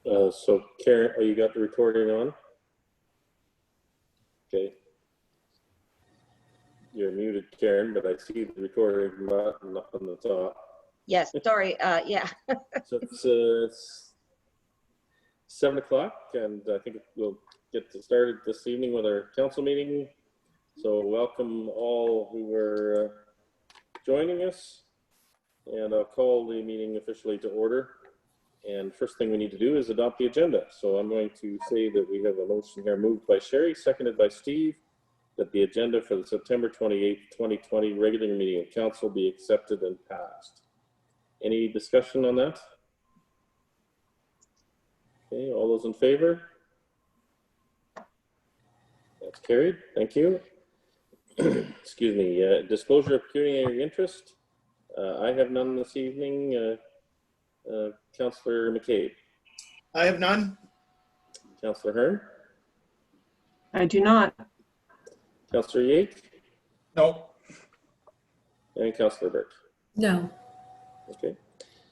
So Karen, you got the recording on? Okay. You're muted, Karen, but I see the recording button up on the top. Yes, sorry, yeah. So it's 7 o'clock, and I think we'll get started this evening with our council meeting. So welcome all who are joining us, and I'll call the meeting officially to order. And first thing we need to do is adopt the agenda. So I'm going to say that we have a motion here moved by Sherry, seconded by Steve, that the agenda for the September 28th, 2020 regular meeting of council be accepted and passed. Any discussion on that? Okay, all those in favor? That's carried. Thank you. Excuse me. Disclosure of pecuniary interest. I have none this evening. Councillor McCabe. I have none. Councillor Hearn. I do not. Councillor Yates. No. And Councillor Burt. No. Okay.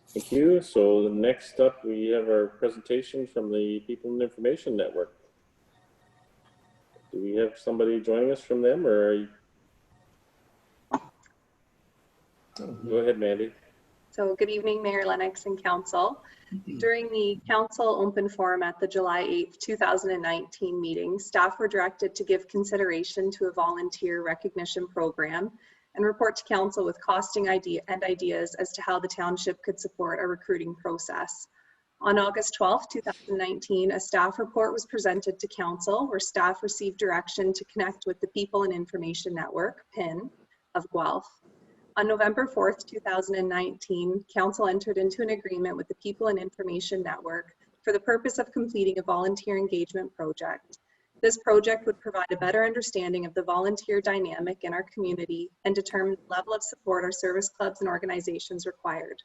Thank you. So next up, we have our presentation from the People and Information Network. Do we have somebody joining us from them, or are you... Go ahead, Mandy. So good evening, Mayor Lennox and Council. During the Council Open Forum at the July 8th, 2019 meeting, staff were directed to give consideration to a volunteer recognition program and report to Council with costing ideas as to how the township could support a recruiting process. On August 12th, 2019, a staff report was presented to Council where staff received direction to connect with the People and Information Network, PIN, of Guelph. On November 4th, 2019, Council entered into an agreement with the People and Information Network for the purpose of completing a volunteer engagement project. This project would provide a better understanding of the volunteer dynamic in our community and determine the level of support our service clubs and organizations required.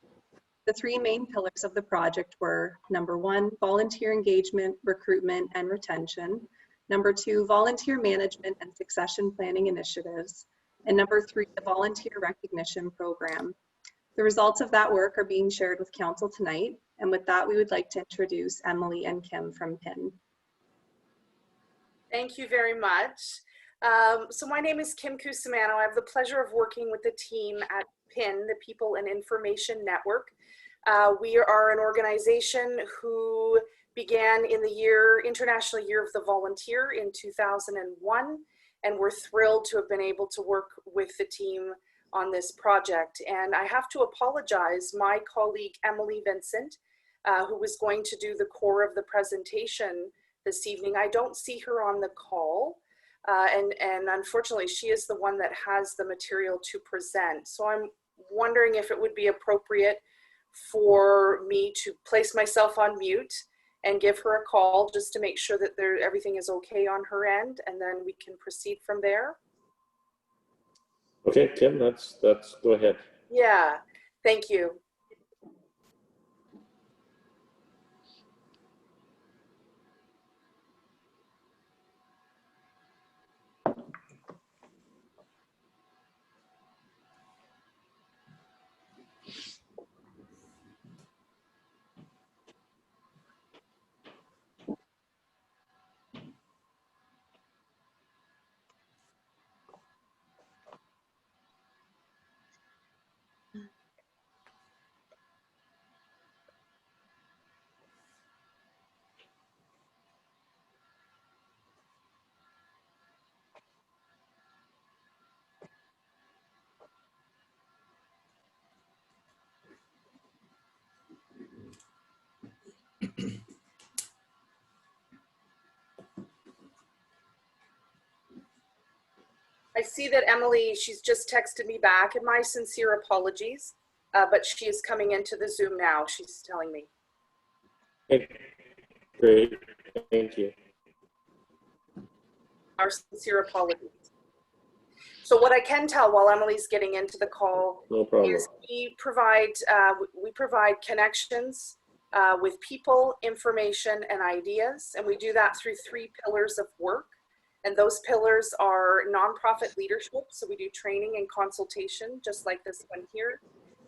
The three main pillars of the project were: number one, volunteer engagement, recruitment, and retention; number two, volunteer management and succession planning initiatives; and number three, the volunteer recognition program. The results of that work are being shared with Council tonight. And with that, we would like to introduce Emily and Kim from PIN. Thank you very much. So my name is Kim Cusimano. I have the pleasure of working with the team at PIN, the People and Information Network. We are an organization who began in the International Year of the Volunteer in 2001. And we're thrilled to have been able to work with the team on this project. And I have to apologize, my colleague Emily Vincent, who was going to do the core of the presentation this evening, I don't see her on the call. And unfortunately, she is the one that has the material to present. So I'm wondering if it would be appropriate for me to place myself on mute and give her a call just to make sure that everything is okay on her end, and then we can proceed from there. Okay, Kim, that's go ahead. Yeah, thank you. I see that Emily, she's just texted me back, and my sincere apologies, but she is coming into the Zoom now, she's telling me. Okay, great, thank you. Our sincere apologies. So what I can tell while Emily's getting into the call is we provide connections with people, information, and ideas, and we do that through three pillars of work. And those pillars are nonprofit leadership, so we do training and consultation, just like this one here.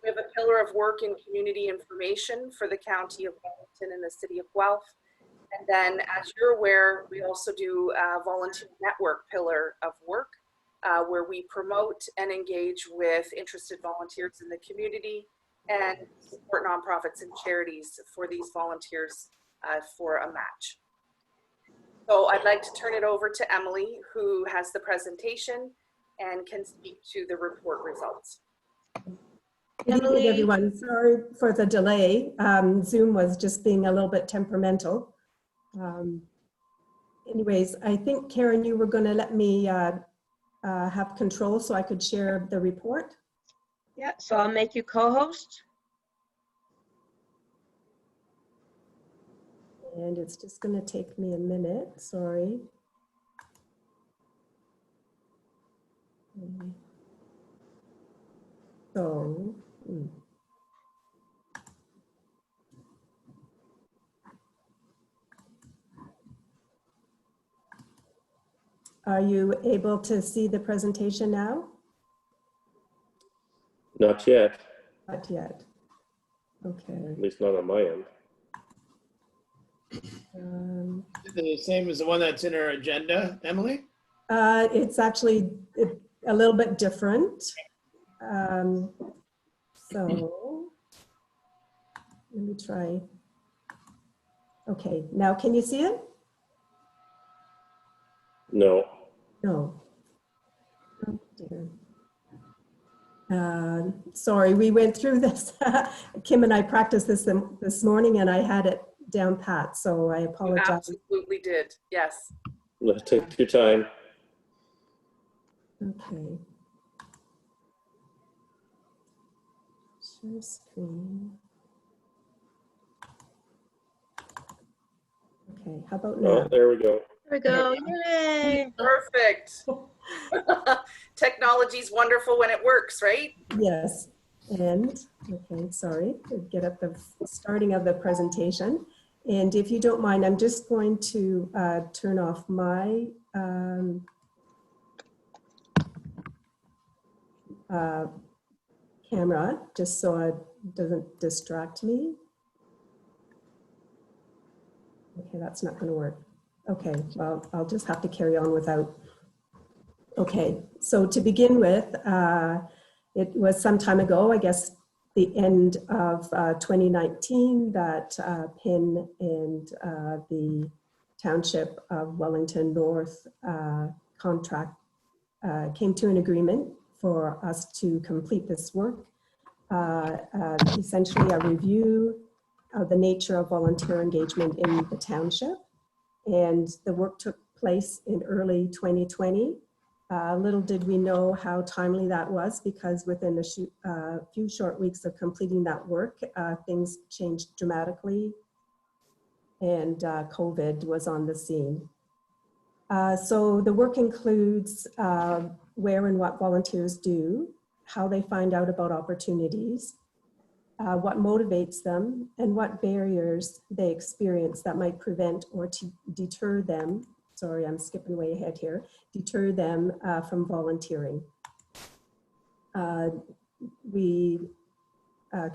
We have a pillar of work in community information for the County of Wellington. Wellington in the city of Guelph. And then, as you're aware, we also do a volunteer network pillar of work where we promote and engage with interested volunteers in the community and support nonprofits and charities for these volunteers for a match. So I'd like to turn it over to Emily, who has the presentation and can speak to the report results. Good evening, everyone. Sorry for the delay. Zoom was just being a little bit temperamental. Anyways, I think, Karen, you were going to let me have control so I could share the report. Yeah, so I'll make you co-host. And it's just going to take me a minute. Sorry. So, are you able to see the presentation now? Not yet, Not yet. Okay. at least not on my end. The same as the one that's in our agenda, Emily? It's actually a little bit different. So let me try. Okay, now can you see it? No. No. Oh dear. Sorry, we went through this. Kim and I practiced this morning and I had it down pat, so I You apologize. absolutely did, yes. Take your time. Okay. Share screen. Okay, how about now? Oh, there we go. There we go. Yay. Perfect. Technology's wonderful when it works, right? Yes, and, okay, sorry, get up the starting of the presentation. And if you don't mind, I'm just going to turn off my camera, just so it doesn't distract me. Okay, that's not going to work. Okay, well, I'll just have to carry on without. Okay, so to begin with, it was some time ago, I guess the end of 2019, that PIN and the Township of Wellington North contract came to an agreement for us to complete this work. Essentially a review of the nature of volunteer engagement in the township. And the work took place in early 2020. Little did we know how timely that was, because within a few short weeks of completing that work, things changed dramatically and COVID was on the scene. So the work includes where and what volunteers do, how they find out about opportunities, what motivates them, and what barriers they experience that might prevent or to deter them. Sorry, I'm skipping way ahead here. Deter them from volunteering. We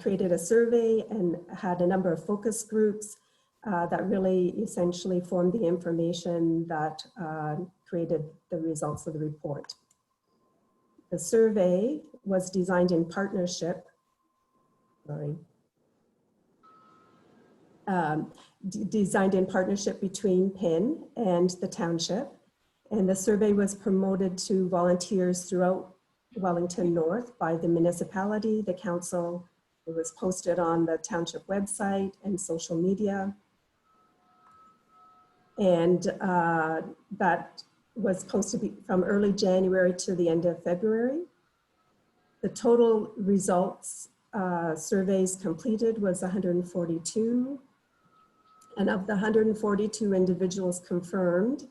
created a survey and had a number of focus groups that really essentially formed the information that created the results of the report. The survey was designed in partnership, designed in partnership between PIN and the township. And the survey was promoted to volunteers throughout Wellington North by the municipality, the council. It was posted on the township website and social media. And that was posted from early January to the end of February. The total results surveys completed was 142. And of the 142 individuals confirmed,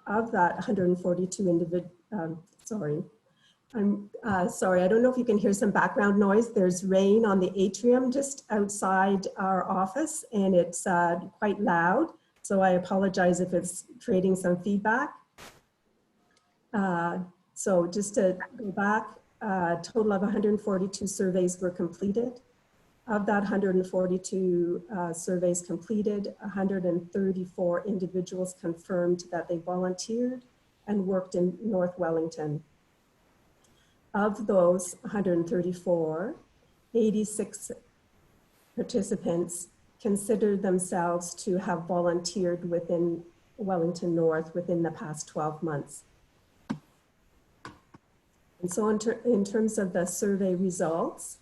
of that 142 sorry, I don't know if you can hear some background noise. There's rain on the atrium just outside our office, and it's quite loud. So I apologize if it's creating some feedback. So just to go back, a total of 142 surveys were completed. Of that 142 surveys completed, 134 individuals confirmed that they volunteered and worked in North Wellington. Of those 134, 86 participants considered themselves to have volunteered within Wellington North within the past 12 months. And so in terms of the survey results,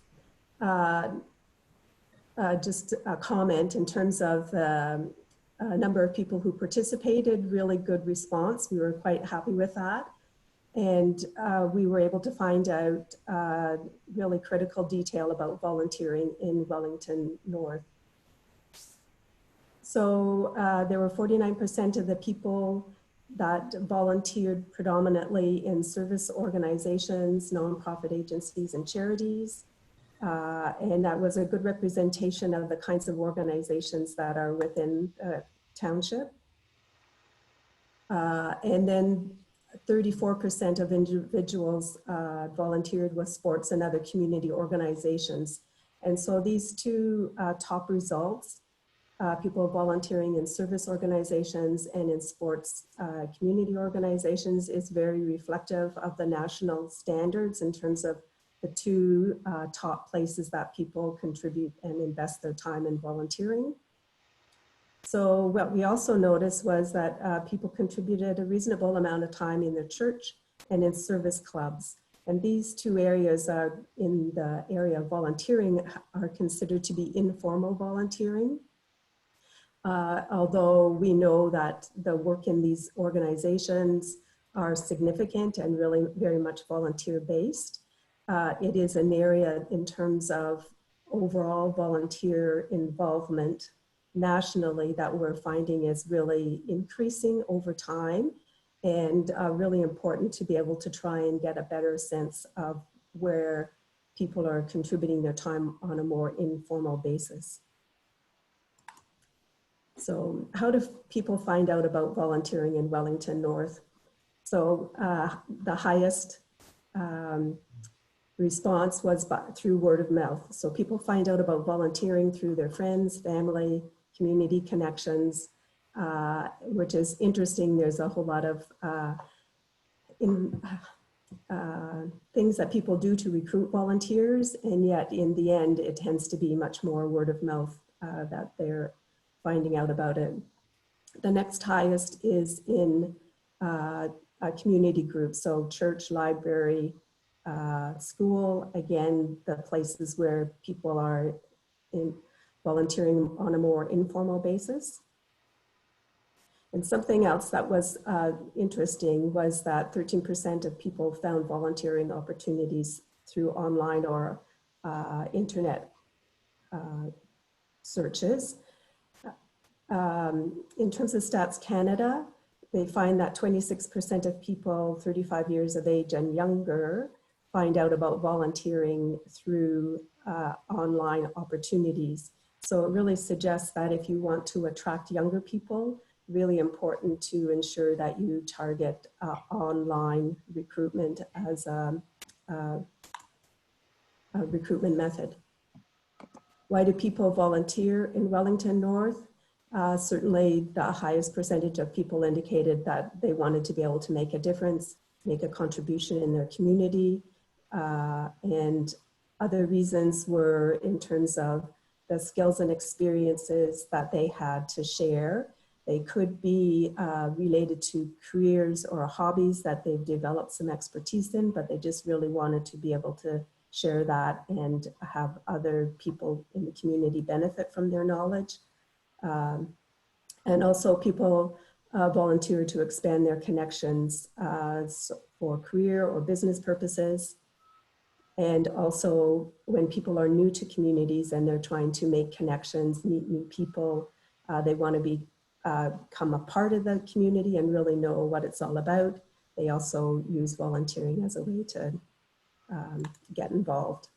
just a comment in terms of the number of people who participated, really good response. We were quite happy with that. And we were able to find out really critical detail about volunteering in Wellington North. So there were 49% of the people that volunteered predominantly in service organizations, nonprofit agencies, and charities. And that was a good representation of the kinds of organizations that are within a township. And then 34% of individuals volunteered with sports and other community organizations. And so these two top results, people volunteering in service organizations and in sports community organizations, is very reflective of the national standards in terms of the two top places that people contribute and invest their time in volunteering. So what we also noticed was that people contributed a reasonable amount of time in their church and in service clubs. And these two areas are in the area of volunteering are considered to be informal volunteering. Although we know that the work in these organizations are significant and really very much volunteer based. It is an area in terms of overall volunteer involvement nationally that we're finding is really increasing over time, and really important to be able to try and get a better sense of where people are contributing their time on a more informal basis. So how do people find out about volunteering in Wellington North? So the highest response was through word of mouth. So people find out about volunteering through their friends, family, community connections, which is interesting. There's a whole lot of things that people do to recruit volunteers, and yet in the end, it tends to be much more word of mouth that they're finding out about it. The next highest is in a community group, so church, library, school, again, the places where people are volunteering on a more informal basis. And something else that was interesting was that 13% of people found volunteering opportunities through online or internet searches. In terms of Stats Canada, they find that 26% of people 35 years of age and younger find out about volunteering through online opportunities. So it really suggests that if you want to attract younger people, really important to ensure that you target online recruitment as a recruitment method. Why do people volunteer in Wellington North? Certainly the highest percentage of people indicated that they wanted to be able to make a difference, make a contribution in their community, and other reasons were in terms of the skills and experiences that they had to share. They could be related to careers or hobbies that they've developed some expertise in, but they just really wanted to be able to share that and have other people in the community benefit from their knowledge. And also people volunteer to expand their connections for career or business purposes. And also when people are new to communities and they're trying to make connections, meet new people, they want to become a part of the community and really know what it's all about. They also use volunteering as a way to get involved.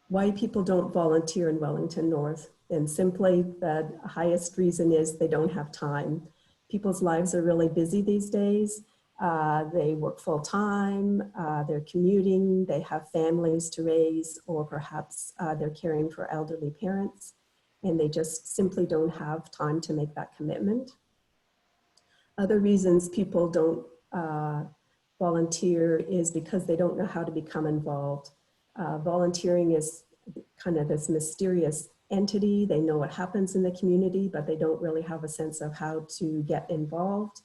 Why people don't volunteer in Wellington North? And simply the highest reason is they don't have time. People's lives are really busy these days. They work full-time, they're commuting, they have families to raise, or perhaps they're caring for elderly parents, and they just simply don't have time to make that commitment. Other reasons people don't volunteer is because they don't know how to become involved. Volunteering is kind of this mysterious entity. They know what happens in the community, but they don't really have a sense of how to get involved.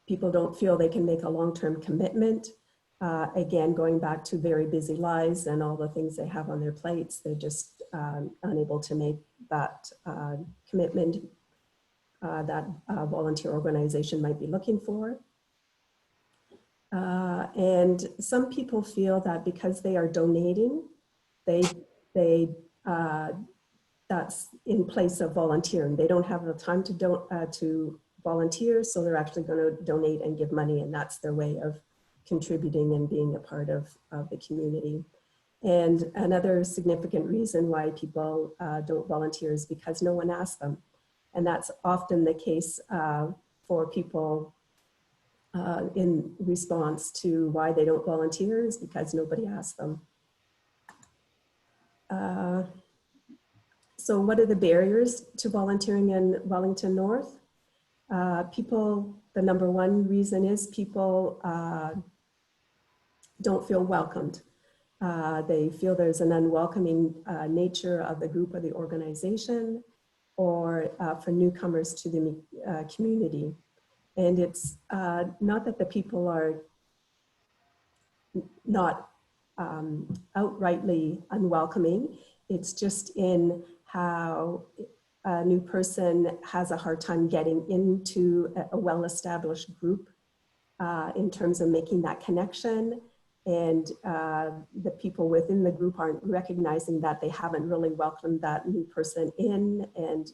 People don't feel they can make a long-term commitment. Again, going back to very busy lives and all the things they have on their plates, they're just unable to make that commitment that a volunteer organization might be looking for. And some people feel that because they are donating, that's in place of volunteering. They don't have the time to volunteer, so they're actually going to donate and give money, and that's their way of contributing and being a part of the community. And another significant reason why people don't volunteer is because no one asks them. And that's often the case for people in response to why they don't volunteer, is because nobody asks them. So what are the barriers to volunteering in Wellington North? The number one reason is people don't feel welcomed. They feel there's an unwelcoming nature of the group or the organization, or for newcomers to the community. And it's not that the people are not outrightly unwelcoming, it's just in how a new person has a hard time getting into a well-established group in terms of making that connection. And the people within the group aren't recognizing that they haven't really welcomed that new person in, and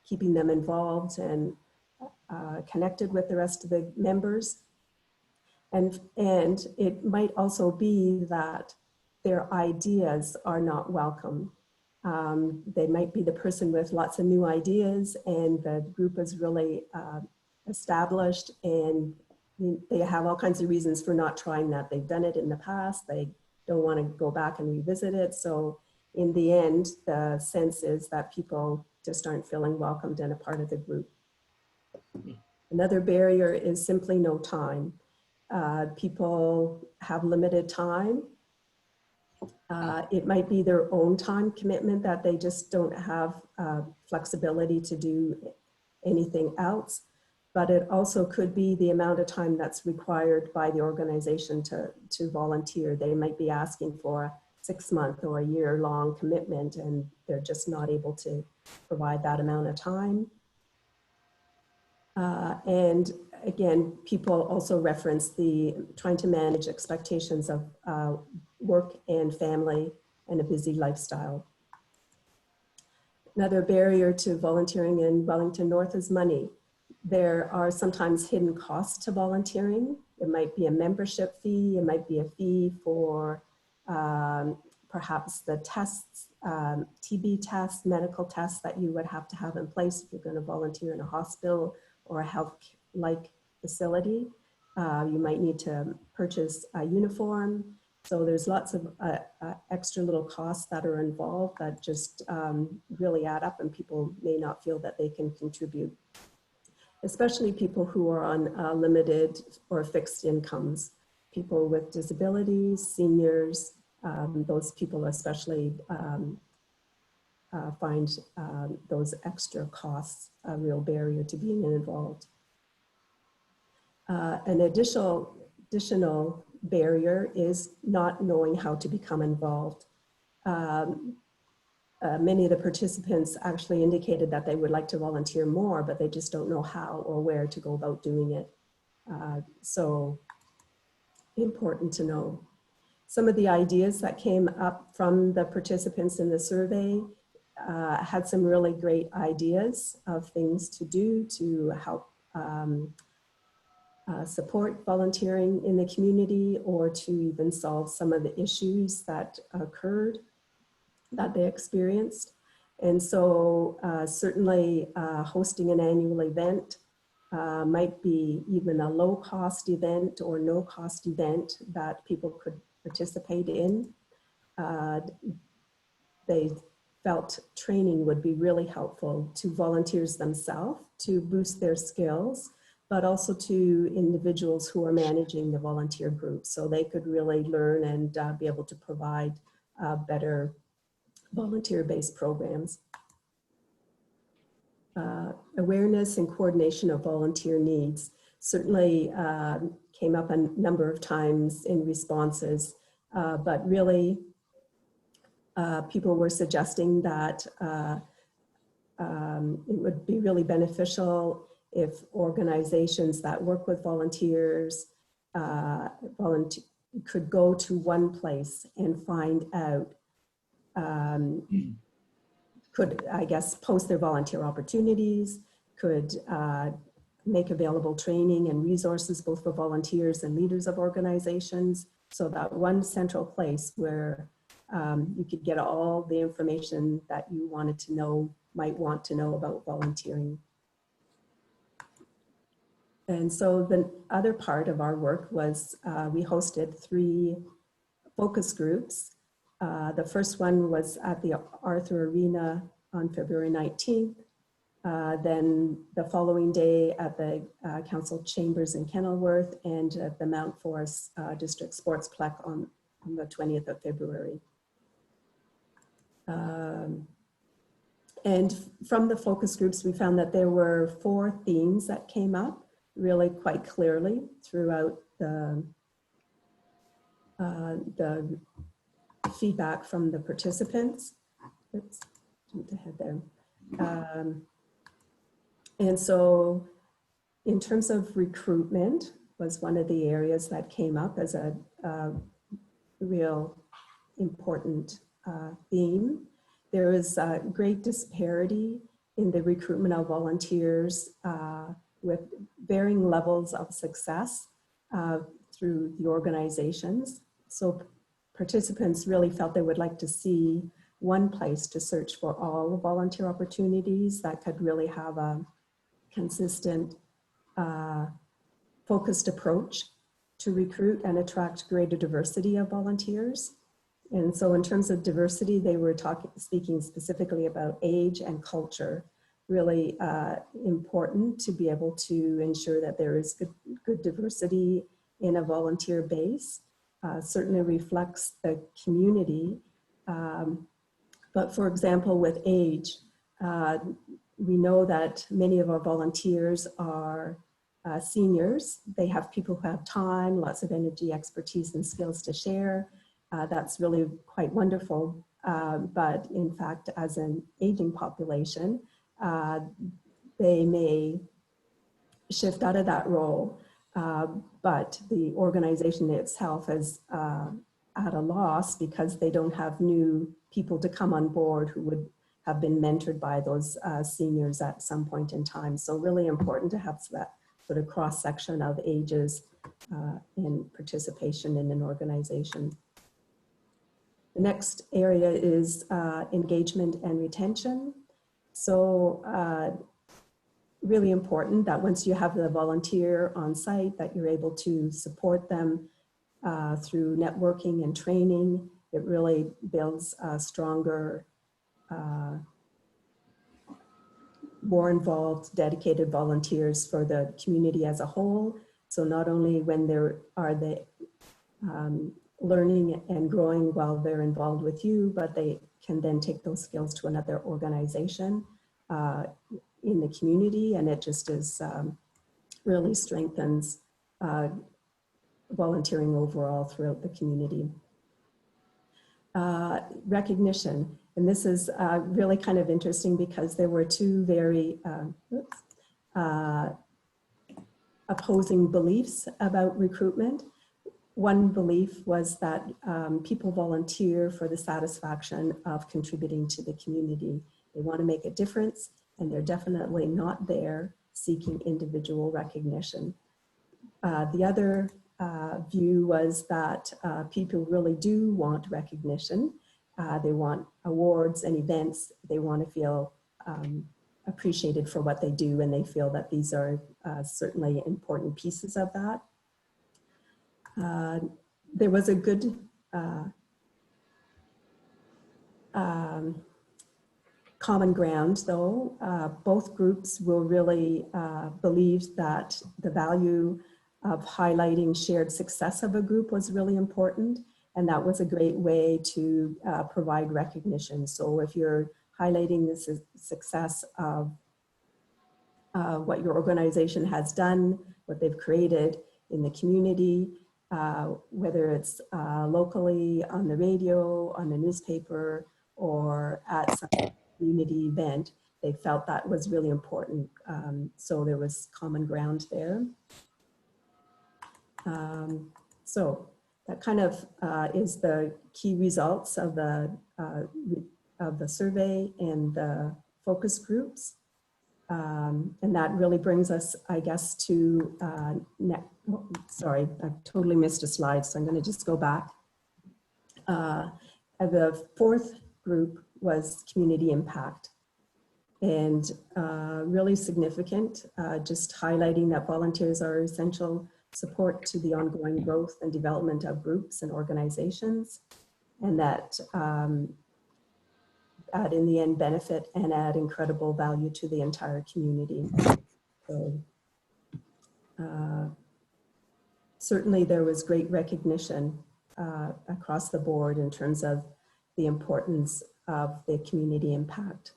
keeping them involved and connected with the rest of the members. And it might also be that their ideas are not welcome. They might be the person with lots of new ideas, and the group is really established, and they have all kinds of reasons for not trying that. They've done it in the past. They don't want to go back and revisit it. So in the end, the sense is that people just aren't feeling welcomed and a part of the group. Another barrier is simply no time. People have limited time. It might be their own time commitment that they just don't have flexibility to do anything else. But it also could be the amount of time that's required by the organization to volunteer. They might be asking for a 6-month or a year-long commitment, and they're just not able to provide that amount of time. And again, people also reference the trying to manage expectations of work and family and a busy lifestyle. Another barrier to volunteering in Wellington North is money. There are sometimes hidden costs to volunteering. It might be a membership fee, it might be a fee for perhaps the tests, TB tests, medical tests that you would have to have in place if you're going to volunteer in a hospital or a health-like facility. You might need to purchase a uniform. So there's lots of extra little costs that are involved that just really add up, and people may not feel that they can contribute. Especially people who are on limited or fixed incomes, people with disabilities, seniors, those people especially find those extra costs a real barrier to being involved. An additional barrier is not knowing how to become involved. Many of the participants actually indicated that they would like to volunteer more, but they just don't know how or where to go about doing it. So important to know. Some of the ideas that came up from the participants in the survey had some really great ideas of things to do to help support volunteering in the community, or to even solve some of the issues that occurred, that they experienced. And so certainly hosting an annual event might be even a low-cost event or no-cost event that people could participate in. They felt training would be really helpful to volunteers themselves to boost their skills, but also to individuals who are managing the volunteer group, so they could really learn and be able to provide better volunteer-based programs. Awareness and coordination of volunteer needs certainly came up a number of times in responses, but really people were suggesting that it would be really beneficial if organizations that work with volunteers could go to one place and find out, could, I guess, post their volunteer opportunities, could make available training and resources both for volunteers and leaders of organizations, so that one central place where you could get all the information that you wanted to know, might want to know about volunteering. And so the other part of our work was we hosted 3 focus groups. The first one was at the Arthur Arena on February 19th. Then the following day at the Council Chambers in Kenilworth, and at the Mount Forest District Sportsplex on the 20th of February. And from the focus groups, we found that there were 4 themes that came up really quite clearly throughout the feedback from the participants. Oops, jumped ahead there. And so in terms of recruitment was one of the areas that came up as a real important theme. There is a great disparity in the recruitment of volunteers with varying levels of success through the organizations. So participants really felt they would like to see one place to search for all the volunteer opportunities that could really have a consistent, focused approach to recruit and attract greater diversity of volunteers. And so in terms of diversity, they were speaking specifically about age and culture, really important to be able to ensure that there is good diversity in a volunteer base. Certainly reflects the community. But for example, with age, we know that many of our volunteers are seniors. They have people who have time, lots of energy, expertise, and skills to share. That's really quite wonderful. But in fact, as an aging population, they may shift out of that role. But the organization itself is at a loss because they don't have new people to come on board who would have been mentored by those seniors at some point in time. So really important to have that sort of cross-section of ages in participation in an organization. The next area is engagement and retention. So really important that once you have the volunteer on site, that you're able to support them through networking and training. It really builds stronger, more involved, dedicated volunteers for the community as a whole. So not only when they learning and growing while they're involved with you, but they can then take those skills to another organization in the community, and it just is really strengthens volunteering overall throughout the community. Recognition, and this is really kind of interesting because there were 2 very opposing beliefs about recruitment. One belief was that people volunteer for the satisfaction of contributing to the community. They want to make a difference, and they're definitely not there seeking individual recognition. The other view was that people really do want recognition. They want awards and events. They want to feel appreciated for what they do, and they feel that these are certainly important pieces of that. There was a good common ground, though. Both groups will really believe that the value of highlighting shared success of a group was really important, and that was a great way to provide recognition. So if you're highlighting the success of what your organization has done, what they've created in the community, whether it's locally on the radio, on the newspaper, or at some community event, they felt that was really important. So there was common ground there. So that kind of is the key results of the survey and the focus groups. And that really brings us, I guess, to, sorry, I totally missed a slide, so I'm going to just go back. The fourth group was community impact, and really significant, just highlighting that volunteers are essential support to the ongoing growth and development of groups and organizations, and that add in the end benefit and add incredible value to the entire community. So certainly there was great recognition across the board in terms of the importance of the community impact.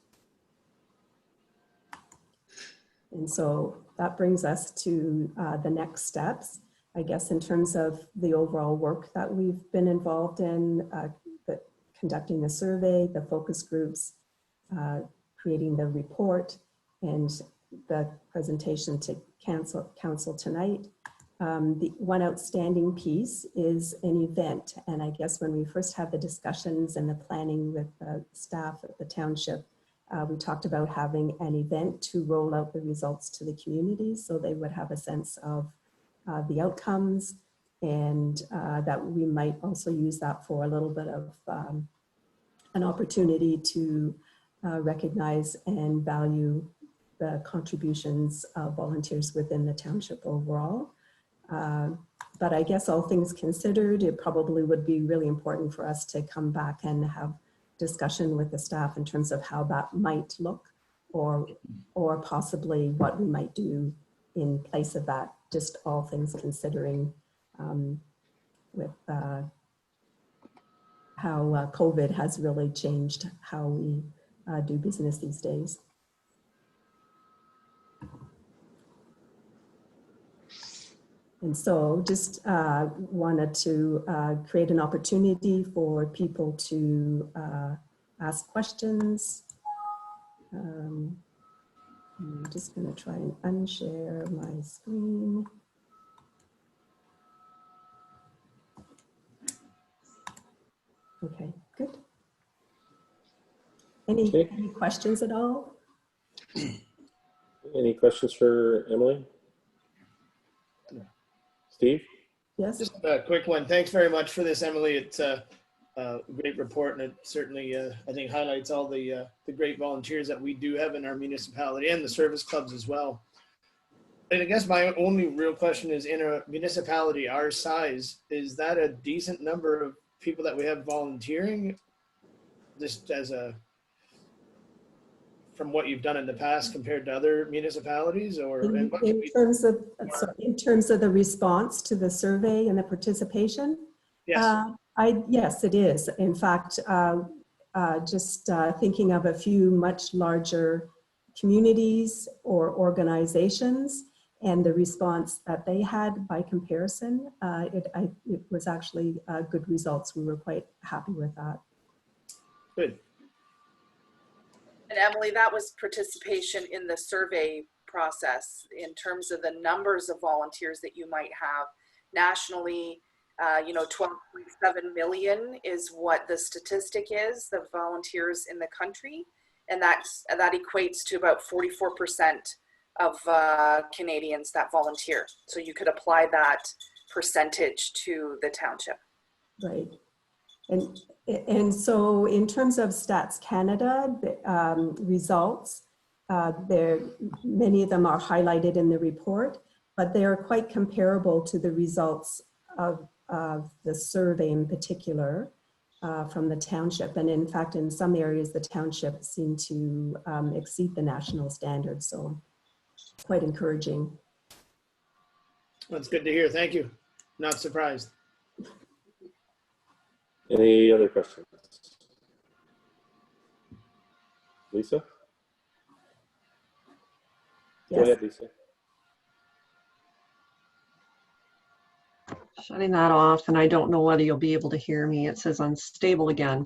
And so that brings us to the next steps, I guess, in terms of the overall work that we've been involved in, conducting the survey, the focus groups, creating the report, and the presentation to council tonight. The one outstanding piece is an event. And I guess when we first had the discussions and the planning with the staff at the township, we talked about having an event to roll out the results to the community so they would have a sense of the outcomes, and that we might also use that for a little bit of an opportunity to recognize and value the contributions of volunteers within the township overall. But I guess all things considered, it probably would be really important for us to come back and have discussion with the staff in terms of how that might look, or possibly what we might do in place of that, just all things considering with how COVID has really changed how we do business these days. And so just wanted to create an opportunity for people to ask questions. I'm just going to try and unshare my screen. Okay, good. Any questions at all? Any questions for Emily? Steve? Yes. Just a quick one. Thanks very much for this, Emily. It's a great report, and it certainly, I think, highlights all the great volunteers that we do have in our municipality and the service clubs as well. And I guess my only real question is, in a municipality our size, is that a decent number of people that we have volunteering, just as a, from what you've done in the past compared to other municipalities, or in terms of the response to the survey and the participation? Yes. Yes, it is. In fact, just thinking of a few much larger communities or organizations and the response that they had by comparison, it was actually good results. We were quite happy with that. Good. And Emily, that was participation in the survey process in terms of the numbers of volunteers that you might have nationally. 12.7 million is what the statistic is, the volunteers in the country. And that equates to about 44% of Canadians that volunteer. So you could apply that percentage to the township. Right. And so in terms of Stats Canada results, Many of them are highlighted in the report, but they are quite comparable to the results of the survey in particular from the township. And in fact, in some areas, the township seemed to exceed the national standards. So quite encouraging. That's good to hear. Thank you. Not surprised. Any other questions? Lisa? Go Yes. ahead, Lisa. Shutting that off, and I don't know whether you'll be able to hear me. It says unstable again.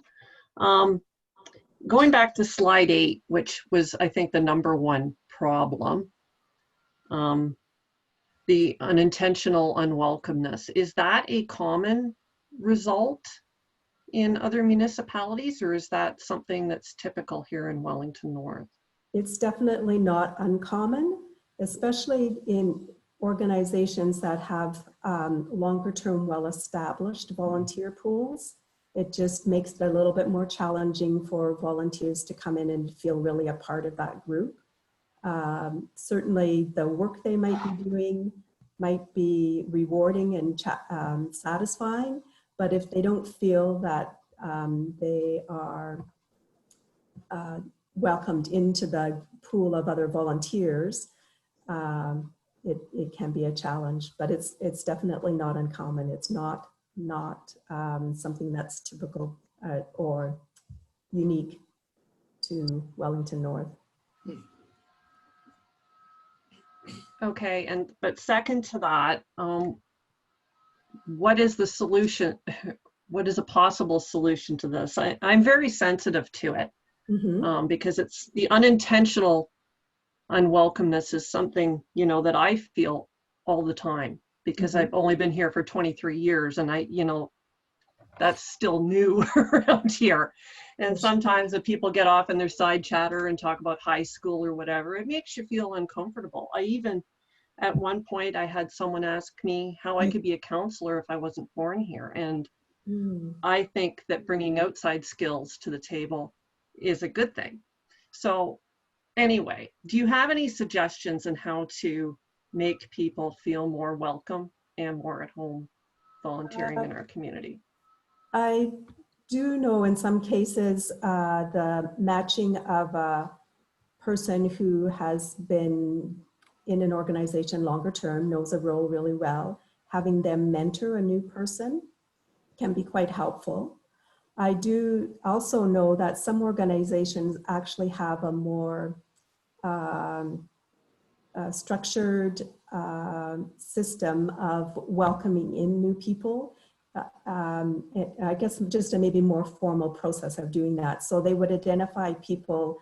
Going back to slide 8, which was, I think, the #1 problem, the unintentional unwelcomeness. Is that a common result in other municipalities, or is that something that's typical here in Wellington North? It's definitely not uncommon, especially in organizations that have longer term, well-established volunteer pools. It just makes it a little bit more challenging for volunteers to come in and feel really a part of that group. Certainly the work they might be doing might be rewarding and satisfying, but if they don't feel that they are welcomed into the pool of other volunteers, it can be a challenge, but it's definitely not uncommon. It's not something that's typical or unique to Wellington North. Okay, but second to that, what is the solution? What is a possible solution to this? I'm very sensitive to it. Mm-hmm. Because it's the unintentional unwelcomeness is something, that I feel all the time, because Mm-hmm. I've only been here for 23 years and that's still new around here. And sometimes if people get off in their side chatter and talk about high school or whatever, it makes you feel uncomfortable. At one point, I had someone ask me how I could be a counselor if I wasn't born here. And I think that bringing outside skills to the table is a good thing. So anyway, do you have any suggestions on how to make people feel more welcome and more at home volunteering in our community? I do know in some cases the matching of a person who has been in an organization longer term, knows a role really well, having them mentor a new person can be quite helpful. I do also know that some organizations actually have a more structured system of welcoming in new people. I guess just a maybe more formal process of doing that. So they would identify people,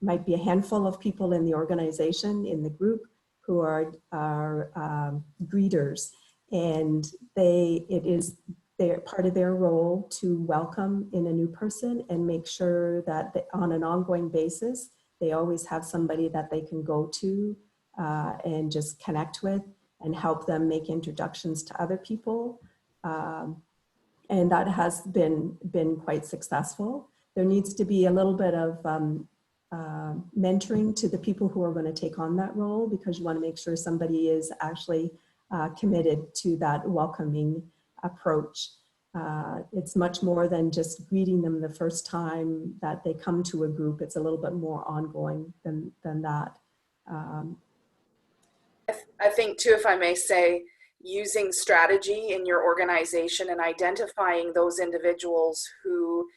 might be a handful of people in the organization, in the group, who are greeters, and it is part of their role to welcome in a new person and make sure that on an ongoing basis, they always have somebody that they can go to and just connect with and help them make introductions to other people. And that has been quite successful. There needs to be a little bit of mentoring to the people who are going to take on that role, because you want to make sure somebody is actually committed to that welcoming approach. It's much more than just greeting them the first time that they come to a group. It's a little bit more ongoing than that. I think too, if I may say, using strategy in your organization and identifying those individuals who,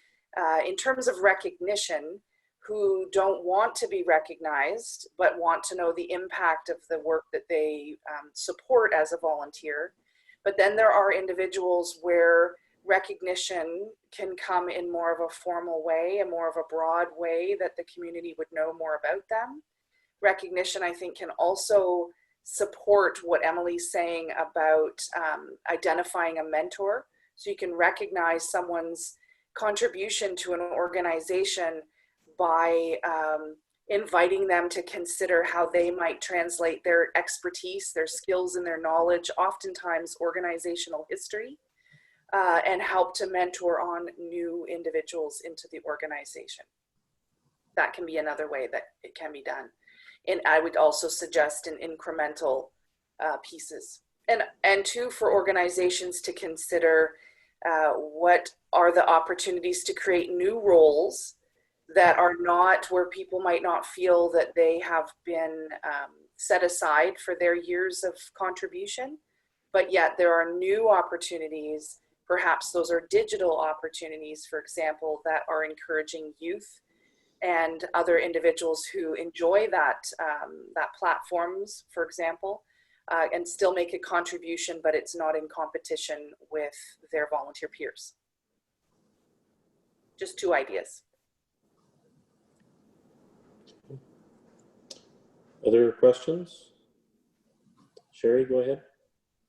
in terms of recognition, who don't want to be recognized, but want to know the impact of the work that they support as a volunteer. But then there are individuals where recognition can come in more of a formal way, and more of a broad way that the community would know more about them. Recognition, I think, can also support what Emily's saying about identifying a mentor. So you can recognize someone's contribution to an organization by inviting them to consider how they might translate their expertise, their skills, and their knowledge, oftentimes organizational history, and help to mentor on new individuals into the organization. that can be another way that it can be done. And I would also suggest in incremental pieces. And two, for organizations to consider what are the opportunities to create new roles that are not where people might not feel that they have been set aside for their years of contribution, but yet there are new opportunities. Perhaps those are digital opportunities, for example, that are encouraging youth and other individuals who enjoy that platforms, for example, and still make a contribution, but it's not in competition with their volunteer peers. Just two ideas. Other questions? Sherry, go ahead.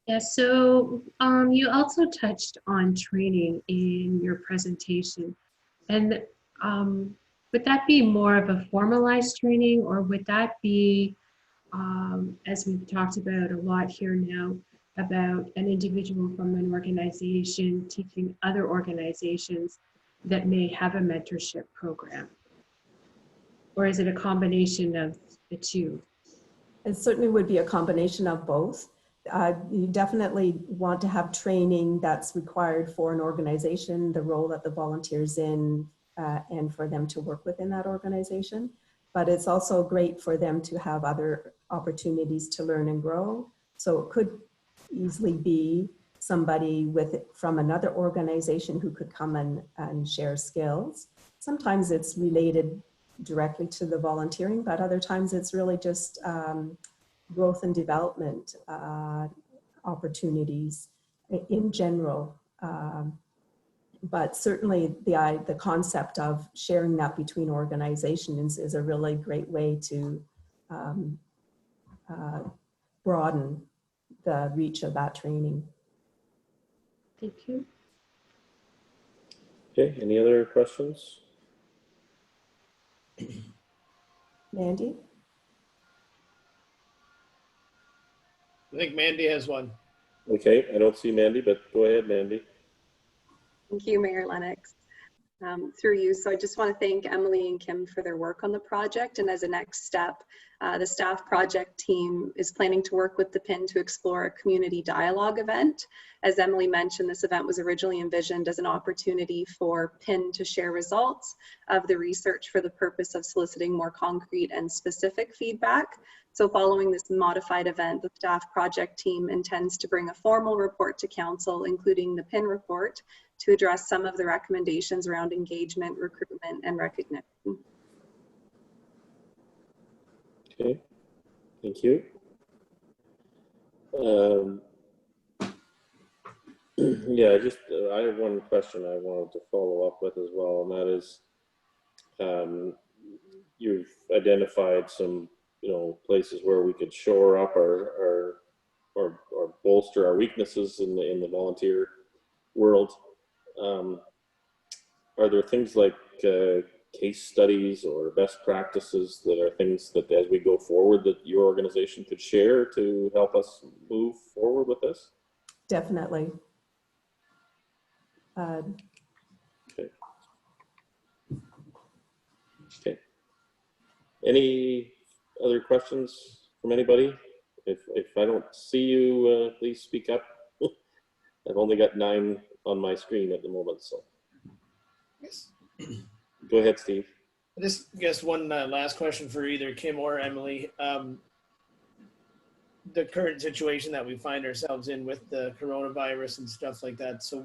Yeah, so you also touched on training in your presentation. And would that be more of a formalized training, or would that be, as we've talked about a lot here now, about an individual from an organization teaching other organizations that may have a mentorship program? Or is it a combination of the two? It certainly would be a combination of both. You definitely want to have training that's required for an organization, the role that the volunteer's in, and for them to work within that organization. But it's also great for them to have other opportunities to learn and grow. So it could easily be somebody from another organization who could come and share skills. Sometimes it's related directly to the volunteering, but other times it's really just growth and development opportunities in general. But certainly the concept of sharing that between organizations is a really great way to broaden the reach of that training. Thank you. Okay, any other questions? Mandy? I think Mandy has one. Okay, I don't see Mandy, but go ahead, Mandy. Thank you, Mayor Lennox. Through you. So I just want to thank Emily and Kim for their work on the project. And as a next step, the staff project team is planning to work with the PIN to explore a community dialogue event. As Emily mentioned, this event was originally envisioned as an opportunity for PIN to share results of the research for the purpose of soliciting more concrete and specific feedback. So following this modified event, the staff project team intends to bring a formal report to council, including the PIN report, to address some of the recommendations around engagement, recruitment, and recognition. Okay, thank you. Yeah, I have one question I wanted to follow up with as well, and that is, you've identified some, places where we could shore up or bolster our weaknesses in the volunteer world. Are there things like case studies or best practices that are things that as we go forward that your organization could share to help us move forward with this? Definitely. Okay. Okay. Any other questions from anybody? If I don't see you, please speak up. I've only got 9 on my screen at the moment, so. Yes. Go ahead, Steve. I just guess one last question for either Kim or Emily. The current situation that we find ourselves in with the coronavirus and stuff like that. So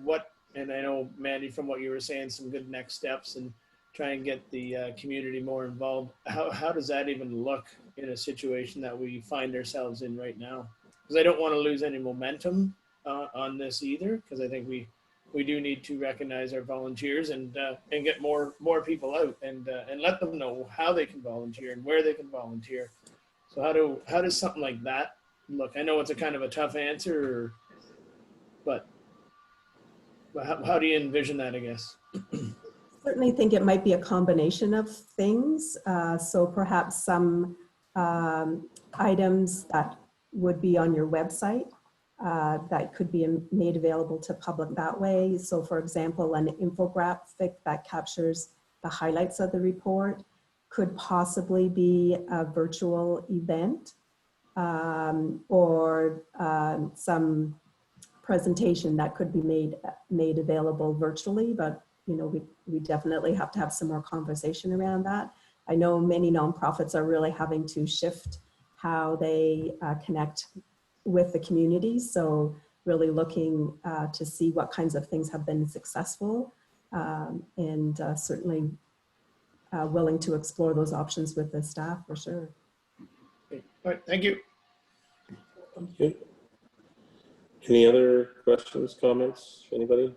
and I know, Mandy, from what you were saying, some good next steps and try and get the community more involved. How does that even look in a situation that we find ourselves in right now? Because I don't want to lose any momentum on this either, because I think we do need to recognize our volunteers and get more people out and let them know how they can volunteer and where they can volunteer. So how does something like that look? I know it's a kind of a tough answer, but how do you envision that, I guess? Certainly think it might be a combination of things. So perhaps some items that would be on your website that could be made available to public that way. So for example, an infographic that captures the highlights of the report. could possibly be a virtual event or some presentation that could be made available virtually, but you know, we definitely have to have some more conversation around that. I know many nonprofits are really having to shift how they connect with the community. So really looking to see what kinds of things have been successful and certainly willing to explore those options with the staff for sure. All right, thank you. Okay. Any other questions, comments, anybody?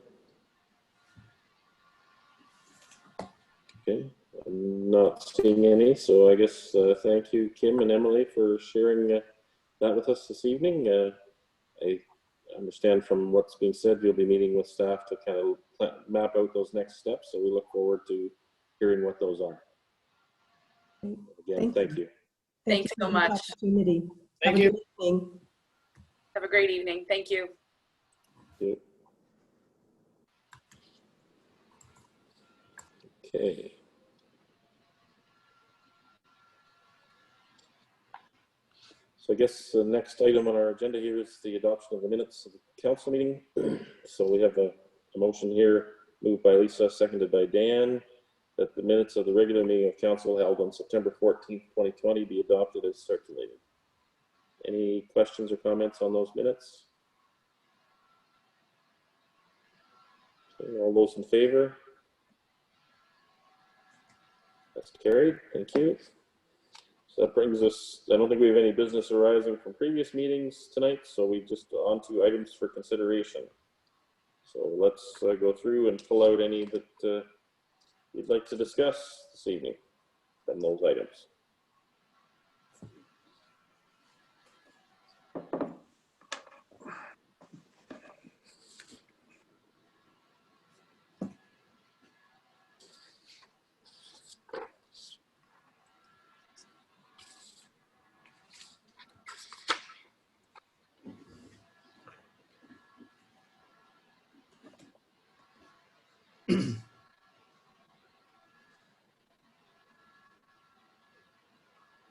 Okay, I'm not seeing any, so I guess thank you, Kim and Emily, for sharing that with us this evening. I understand from what's being said, you'll be meeting with staff to kind of map out those next steps, so we look forward to hearing what those are. Again, thank you. Thanks so much. Opportunity. Thank Have a you. good evening. Have a great evening. Thank you. Yeah. Okay. So I guess the next item on our agenda here is the adoption of the minutes of the council meeting. So we have a motion here moved by Lisa, seconded by Dan, that the minutes of the regular meeting of council held on September 14th, 2020 be adopted as circulated. Any questions or comments on those minutes? Okay, all those in favor? That's carried. Thank you. So that brings us, I don't think we have any business arising from previous meetings tonight, so we just on to items for consideration. So let's go through and pull out any that you'd like to discuss this evening from those items.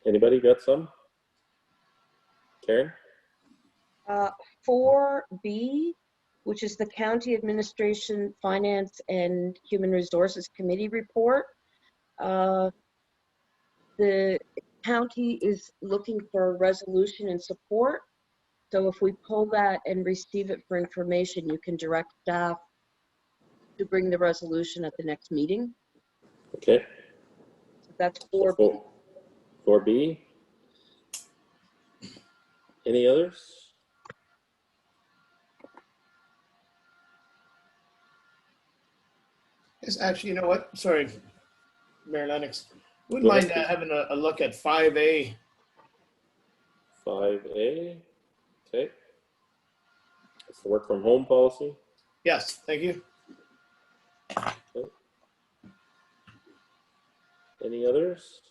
Anybody got some? Karen? 4B, which is the County Administration, Finance, and Human Resources Committee report. The county is looking for a resolution and support. So if we pull that and receive it for information, you can direct staff to bring the resolution at the next meeting. Okay. So that's 4B. So 4B. Any others? Yes, actually, you know what? Sorry, Mayor Lennox. Wouldn't Go ahead, mind please. having a look at 5A. 5A. Okay. It's the work from home policy. Yes, thank you. Okay. Any others?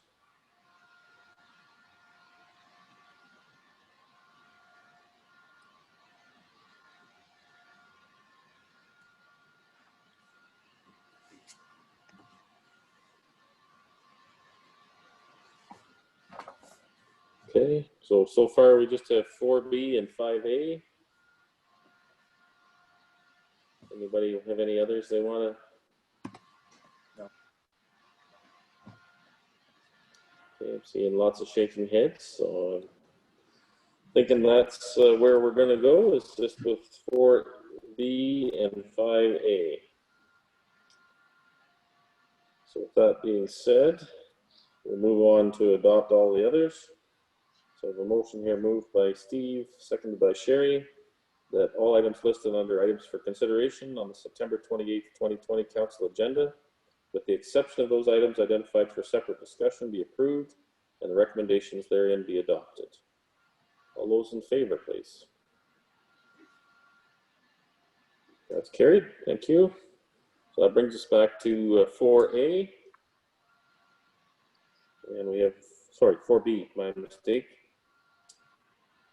Okay, so far we just have 4B and 5A. Anybody have any others they want to? No. Okay, I'm seeing lots of shaking heads, so I'm thinking that's where we're going to go, is just with 4B and 5A. So with that being said, we'll move on to adopt all the others. So the motion here moved by Steve, seconded by Sherry, that all items listed under items for consideration on the September 28th, 2020 council agenda, with the exception of those items identified for separate discussion, be approved, and the recommendations therein be adopted. All those in favor, please. That's carried. Thank you. So that brings us back to 4A. And we have, sorry, 4B, my mistake.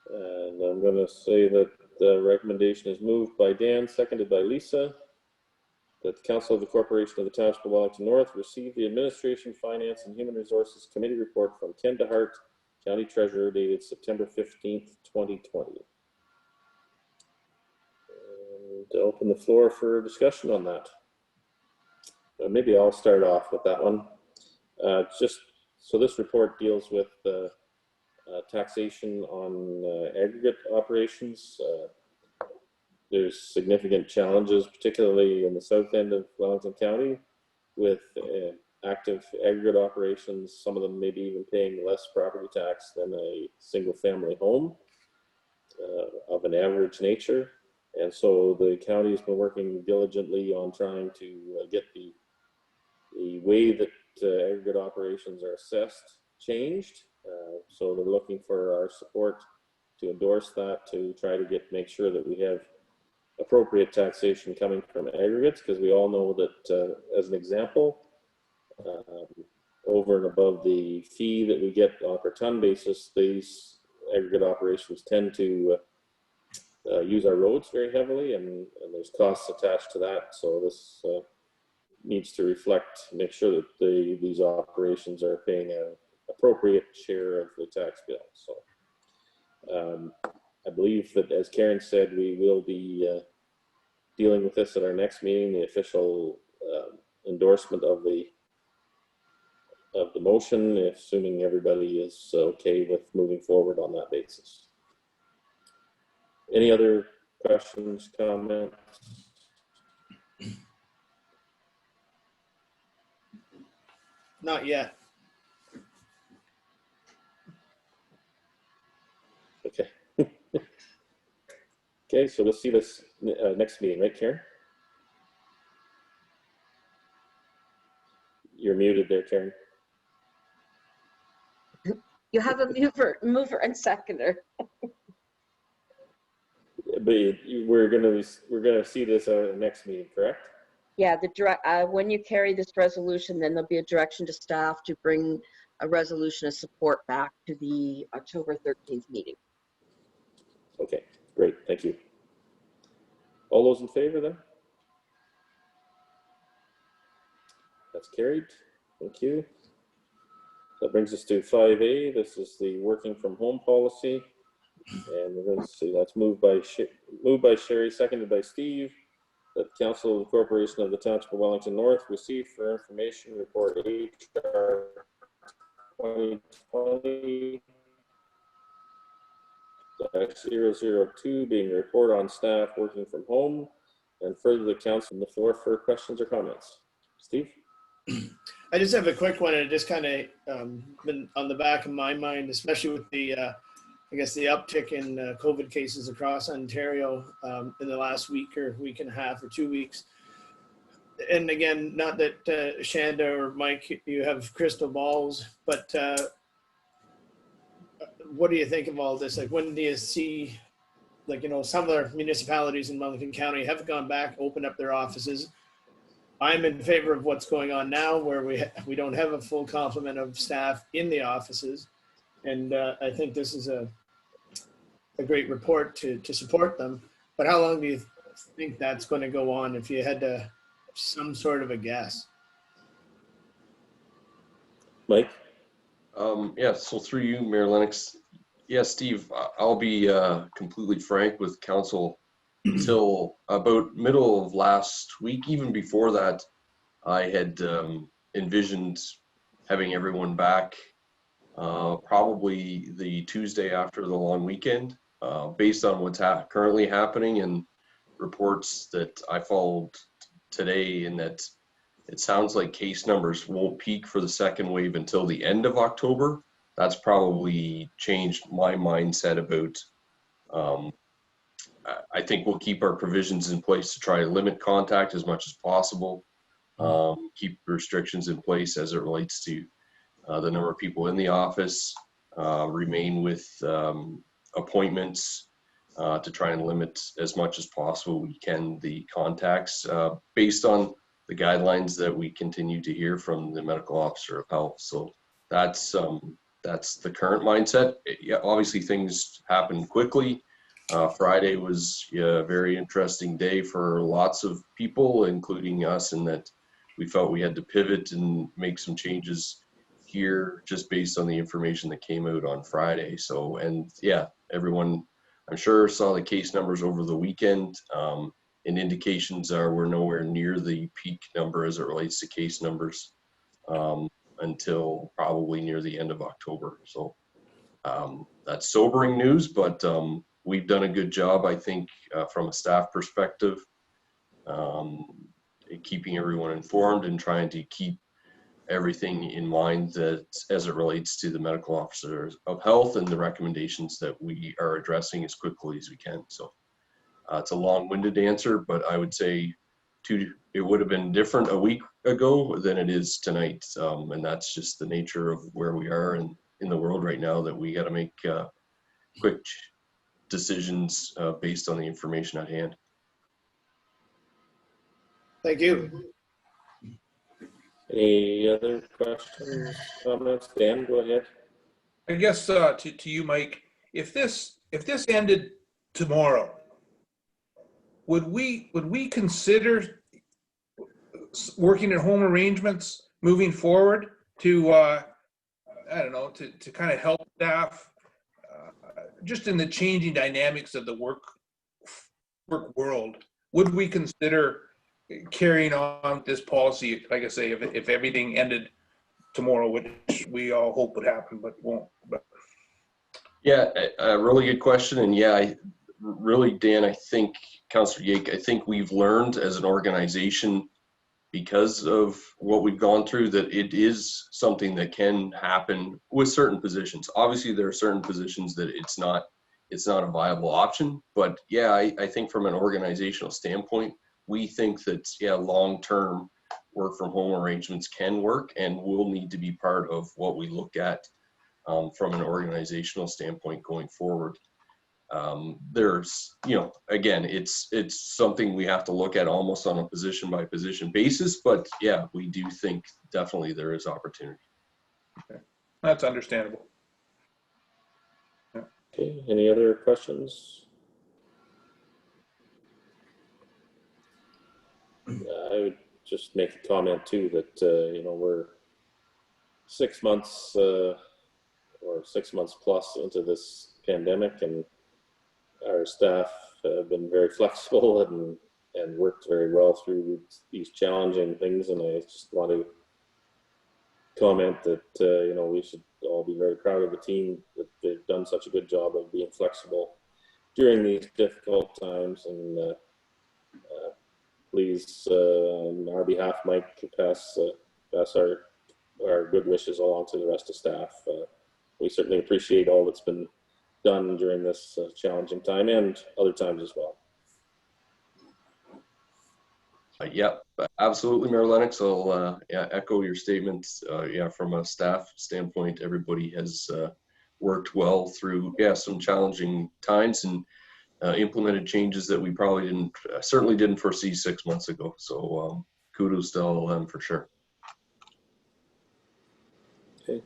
And I'm going to say that the recommendation is moved by Dan, seconded by Lisa, that the Council of the Corporation of the Township of Wellington North receive the Administration, Finance, and Human Resources Committee report from Ken DeHart, County Treasurer, dated September 15th, 2020. And to open the floor for discussion on that. Maybe I'll start off with that one. Just so this report deals with taxation on aggregate operations. There's significant challenges, particularly in the south end of Wellington County, with active aggregate operations, some of them maybe even paying less property tax than a single family home of an average nature. And so the county has been working diligently on trying to get the way that aggregate operations are assessed changed. So they're looking for our support to endorse that, to try to make sure that we have appropriate taxation coming from aggregates, because we all know that, as an example, over and above the fee that we get on a per ton basis, these aggregate operations tend to use our roads very heavily, and there's costs attached to that. So this needs to make sure that these operations are paying an appropriate share of the tax bill. So I believe that, as Karen said, we will be dealing with this at our next meeting, the official endorsement of the motion, assuming everybody is okay with moving forward on that basis. Any other questions, comments? Not yet. Okay. Okay, so we'll see this next meeting, right, Karen? You're muted there, Karen. You have a mover and seconder. But we're gonna see this at our next meeting, correct? Yeah, when you carry this resolution, then there'll be a direction to staff to bring a resolution of support back to the October 13th meeting. Okay, great, thank you. All those in favor then? That's carried, thank you. That brings us to 5A. This is the working from home policy. And we're going to see that's moved by Sherry, seconded by Steve, that the Council of the Corporation of the Township of Wellington North receive for information report HR 2020-002, being a report on staff working from home, and further the council on the floor for questions or comments. Steve? I just have a quick one, and it just kind of been on the back of my mind, especially with the, I guess, the uptick in COVID cases across Ontario in the last week and a half or 2 weeks. And again, not that Shanda or Mike, you have crystal balls, but what do you think of all this? Like, when do you see, like, you know, some of the municipalities in Wellington County have gone back, opened up their offices. I'm in favor of what's going on now, where we don't have a full complement of staff in the offices. And I think this is a great report to support them. But how long do you think that's going to go on, if you had to some sort of a guess? Mike? Yeah, so through you, Mayor Lennox. Yeah, Steve, I'll be completely frank with council. Until about middle of last week, even before that, I had envisioned having everyone back probably the Tuesday after the long weekend, based on what's currently happening and reports that I followed today, in that it sounds like case numbers won't peak for the second wave until the end of October. That's probably changed my mindset about I think we'll keep our provisions in place to try to limit contact as much as possible, keep restrictions in place as it relates to the number of people in the office, remain with appointments to try and limit as much as possible we can the contacts based on the guidelines that we continue to hear from the medical officer of health. So that's the current mindset. Yeah, obviously things happen quickly. Friday was a very interesting day for lots of people, including us, in that we felt we had to pivot and make some changes here just based on the information that came out on Friday. So, and yeah, everyone, I'm sure, saw the case numbers over the weekend, and indications are we're nowhere near the peak number as it relates to case numbers until probably near the end of October. So that's sobering news, but we've done a good job, I think, from a staff perspective, keeping everyone informed and trying to keep everything in mind that as it relates to the medical officers of health and the recommendations that we are addressing as quickly as we can. So it's a long-winded answer, but I would say it would have been different a week ago than it is tonight. And that's just the nature of where we are in the world right now, that we got to make quick decisions based on the information at hand. Thank you. Any other questions, comments? Dan, go ahead. I guess to you, Mike, if this ended tomorrow, would we consider working at home arrangements moving forward to I don't know, to kind of help staff just in the changing dynamics of the work world? Would we consider carrying on this policy, like I say, if everything ended tomorrow, which we all hope would happen, but won't? But yeah, a really good question. And yeah, really, Dan, I think, Councillor Yake, I think we've learned as an organization, because of what we've gone through, that it is something that can happen with certain positions. Obviously, there are certain positions that it's not a viable option. But yeah, I think from an organizational standpoint, we think that, yeah, long-term work from home arrangements can work and will need to be part of what we look at from an organizational standpoint going forward. There's, again, it's something we have to look at almost on a position by position basis, but yeah, we do think definitely there is opportunity. okay. That's understandable. Okay, any other questions? I would just make a comment too that we're 6 months or 6 months plus into this pandemic, and our staff have been very flexible and worked very well through these challenging things. And I just want to comment that we should all be very proud of the team, that they've done such a good job of being flexible during these difficult times. And please, on our behalf, Mike, pass our good wishes along to the rest of staff. We certainly appreciate all that's been done during this challenging time and other times as well. Yep, absolutely, Mayor Lennox. I'll echo your statements. From a staff standpoint, everybody has worked well through some challenging times and implemented changes that we probably certainly didn't foresee 6 months ago. So kudos to all of them for sure. Okay.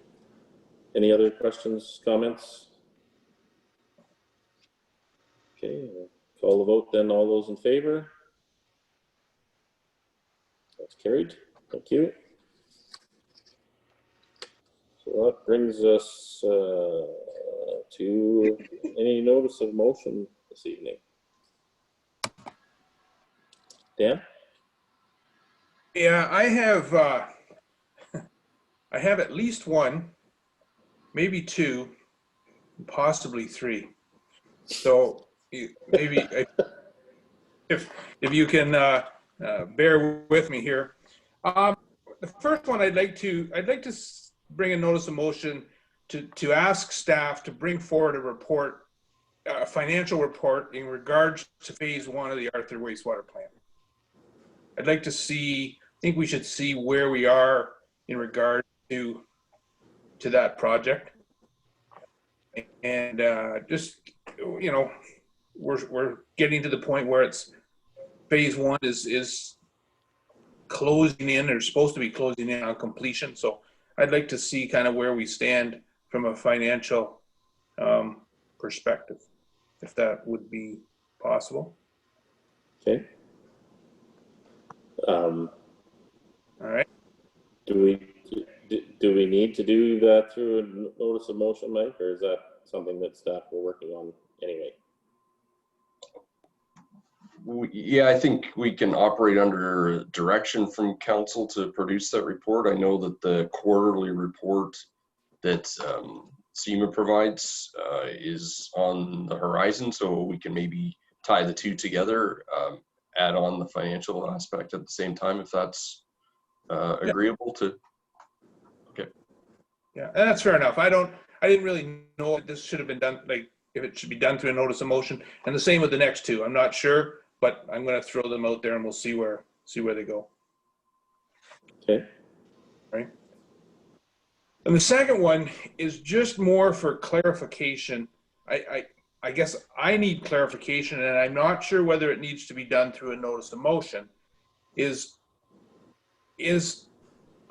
Any other questions, comments? Okay, we'll call the vote then. All those in favor? That's carried. Thank you. So that brings us to any notice of motion this evening. Dan? Yeah, I have at least one, maybe two, possibly three. So maybe if you can bear with me here. The first one, I'd like to bring a notice of motion to ask staff to bring forward a report, a financial report in regards to phase 1 of the Arthur wastewater plant. I'd like to see, I think we should see where we are in regard to that project. And just, we're getting to the point where it's phase 1 is closing in, or supposed to be closing in on completion. So I'd like to see kind of where we stand from a financial perspective. if that would be possible. Okay. All right. Do we need to do that through a notice of motion, Mike, or is that something that staff were working on anyway? Yeah, I think we can operate under direction from council to produce that report. I know that the quarterly report that SEMA provides is on the horizon, so we can maybe tie the two together, add on the financial aspect at the same time, if that's agreeable to. Okay. Yeah, and that's fair enough. I didn't really know if this should have been done, like if it should be done through a notice of motion, and the same with the next two. I'm not sure, but I'm going to throw them out there and we'll see where they go. Okay. Right. And the second one is just more for clarification. I guess I need clarification, and I'm not sure whether it needs to be done through a notice of motion.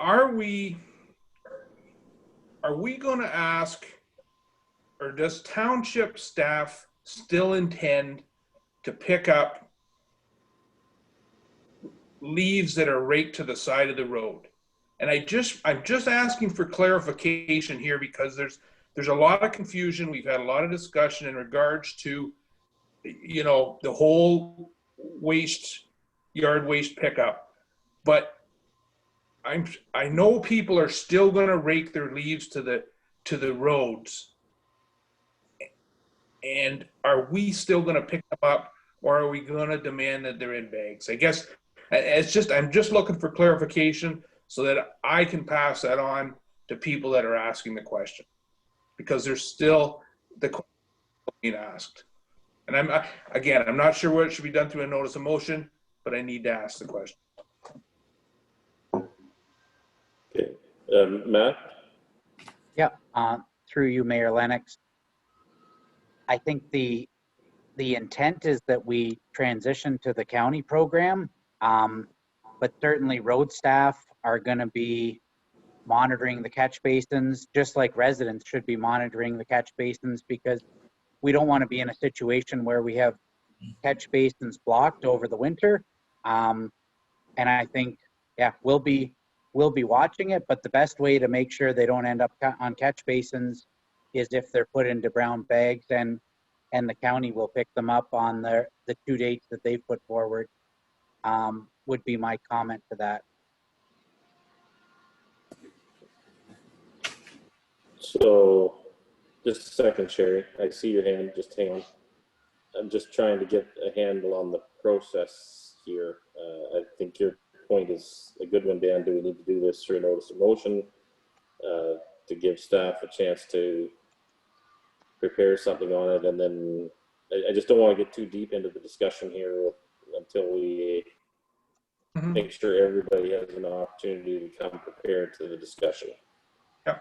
Are we going to ask, or does township staff still intend to pick up leaves that are raked to the side of the road? And I'm just asking for clarification here, because there's a lot of confusion. We've had a lot of discussion in regards to, you know, the whole yard waste pickup. But I know people are still going to rake their leaves to the roads. And are we still going to pick them up, or are we going to demand that they're in bags? I guess I'm just looking for clarification so that I can pass that on to people that are asking the question, because there's still the question being asked. And I'm not sure where it should be done through a notice of motion, but I need to ask the question. Okay. Matt? Yeah, through you, Mayor Lennox. I think the intent is that we transition to the county program, but certainly road staff are going to be monitoring the catch basins, just like residents should be monitoring the catch basins, because we don't want to be in a situation where we have catch basins blocked over the winter. And I think, yeah, we'll be watching it, but the best way to make sure they don't end up on catch basins is if they're put into brown bags, and the county will pick them up on the 2 dates that they put forward, would be my comment to that. So, just a second, Sherry. I see your hand. Just hang on. I'm just trying to get a handle on the process here. I think your point is a good one, Dan. Do we need to do this through a notice of motion to give staff a chance to prepare something on it? And then I just don't want to get too deep into the discussion here until we make sure everybody has an opportunity to come prepared to the discussion. Yeah.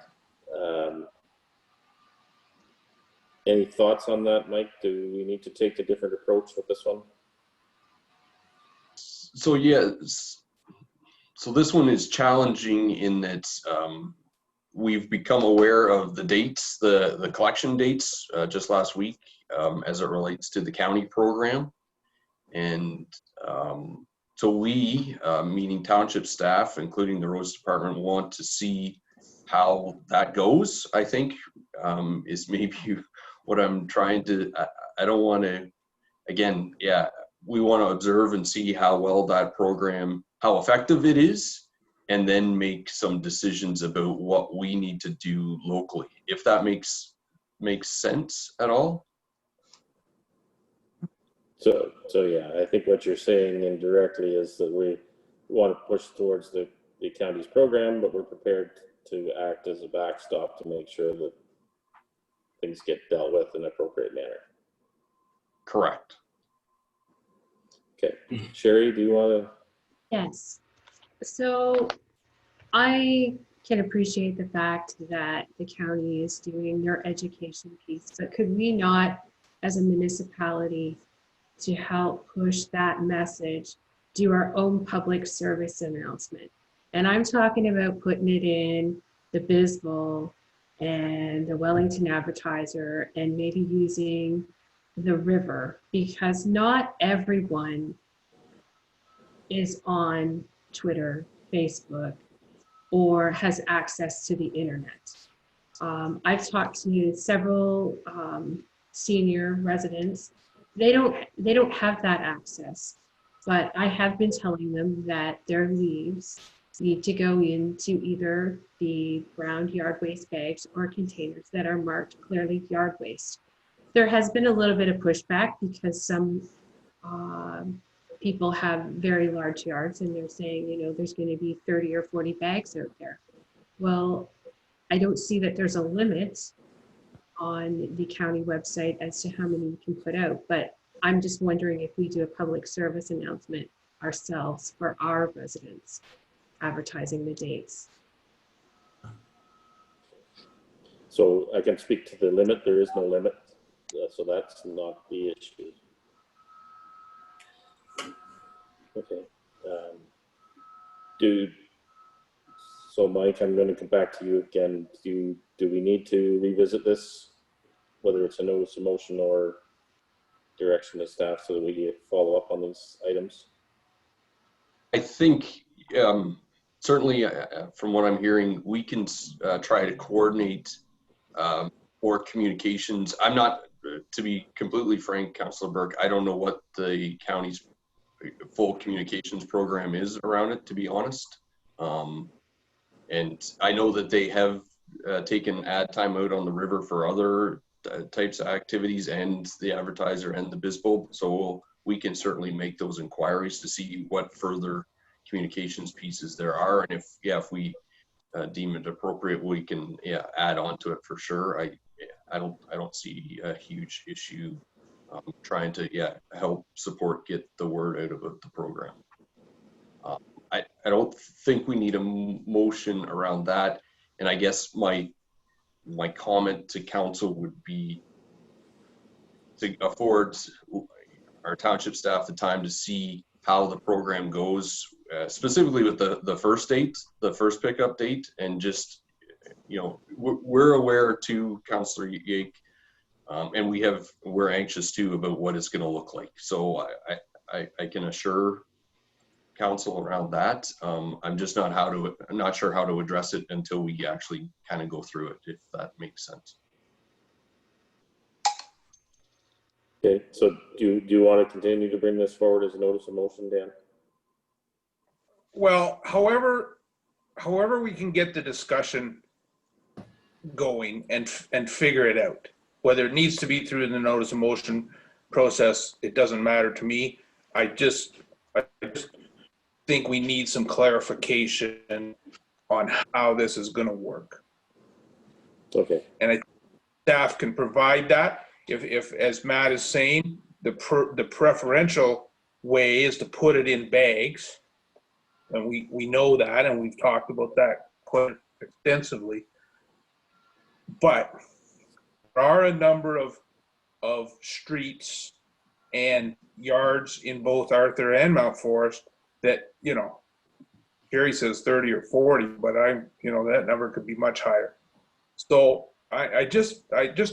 Any thoughts on that, Mike? Do we need to take a different approach with this one? So yeah, so this one is challenging in that we've become aware of the dates, the collection dates just last week as it relates to the county program. And so we, meaning township staff, including the roads department, want to see how that goes, I think, is maybe what I'm trying to, I don't want to, again, yeah, we want to observe and see how well that program, how effective it is, and then make some decisions about what we need to do locally, if that makes sense at all. So yeah, I think what you're saying indirectly is that we want to push towards the county's program, but we're prepared to act as a backstop to make sure that things get dealt with in an appropriate manner. Correct. Okay. Sherry, do you want to? Yes. So I can appreciate the fact that the county is doing their education piece, but could we not, as a municipality, to help push that message, do our own public service announcement? And I'm talking about putting it in the Bisbal and the Wellington Advertiser, and maybe using the river, because not everyone is on Twitter, Facebook, or has access to the internet. I've talked to several senior residents. They don't have that access, but I have been telling them that their leaves need to go into either the brown yard waste bags or containers that are marked clearly yard waste. There has been a little bit of pushback because some people have very large yards and they're saying, you know, there's going to be 30 or 40 bags out there. Well, I don't see that there's a limit on the county website as to how many we can put out, but I'm just wondering if we do a public service announcement ourselves for our residents, advertising the dates. So I can speak to the limit. There is no limit, so that's not the issue. Okay. So Mike, I'm going to come back to you again. Do we need to revisit this, whether it's a notice of motion or direction to staff, so that we follow up on these items? I think certainly from what I'm hearing, we can try to coordinate more communications. I'm not, to be completely frank, Councillor Burke, I don't know what the county's full communications program is around it, to be honest. And I know that they have taken ad time out on the river for other types of activities, and the advertiser and the BizBulb. So we can certainly make those inquiries to see what further communications pieces there are. And if we deem it appropriate, we can add on to it for sure. I don't see a huge issue trying to help support get the word out about the program. I don't think we need a motion around that. And I guess my comment to council would be to afford our township staff the time to see how the program goes, specifically with the first date, the first pickup date, and just, you know, we're aware too, Councillor Yake, and we're anxious too about what it's going to look like. So I can assure council around that. I'm just not sure how to address it until we actually kind of go through it, if that makes sense. Okay, so do you want to continue to bring this forward as a notice of motion, Dan? Well, however we can get the discussion going and figure it out, whether it needs to be through the notice of motion process, it doesn't matter to me. I just think we need some clarification on how this is going to work. Okay. And I think staff can provide that. If as Matt is saying, the preferential way is to put it in bags, and we know that, and we've talked about that quite extensively. But there are a number of streets and yards in both Arthur and Mount Forest that, you know, Jerry says 30 or 40, but you know, that number could be much higher. So I just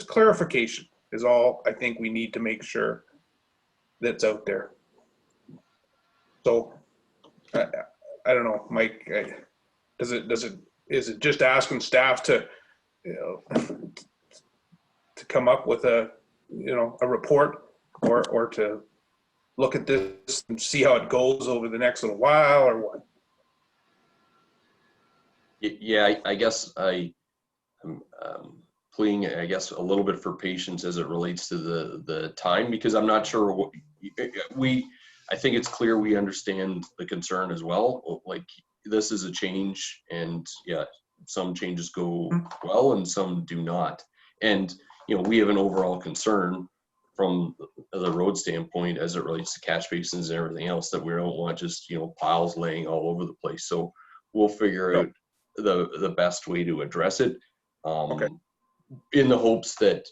clarification is all I think we need to make sure that's out there. So I don't know, Mike, is it just asking staff to, you know, to come up with a report or to look at this and see how it goes over the next little while, or what? Yeah, I guess I'm pleading, I guess, a little bit for patience as it relates to the time, because I'm not sure what I think it's clear we understand the concern as well. Like, this is a change, and some changes go well and some do not. And, you know, we have an overall concern from the road standpoint as it relates to catch basins and everything else, that we don't want just, you know, piles laying all over the place. So we'll figure out the best way to address it, in the hopes that,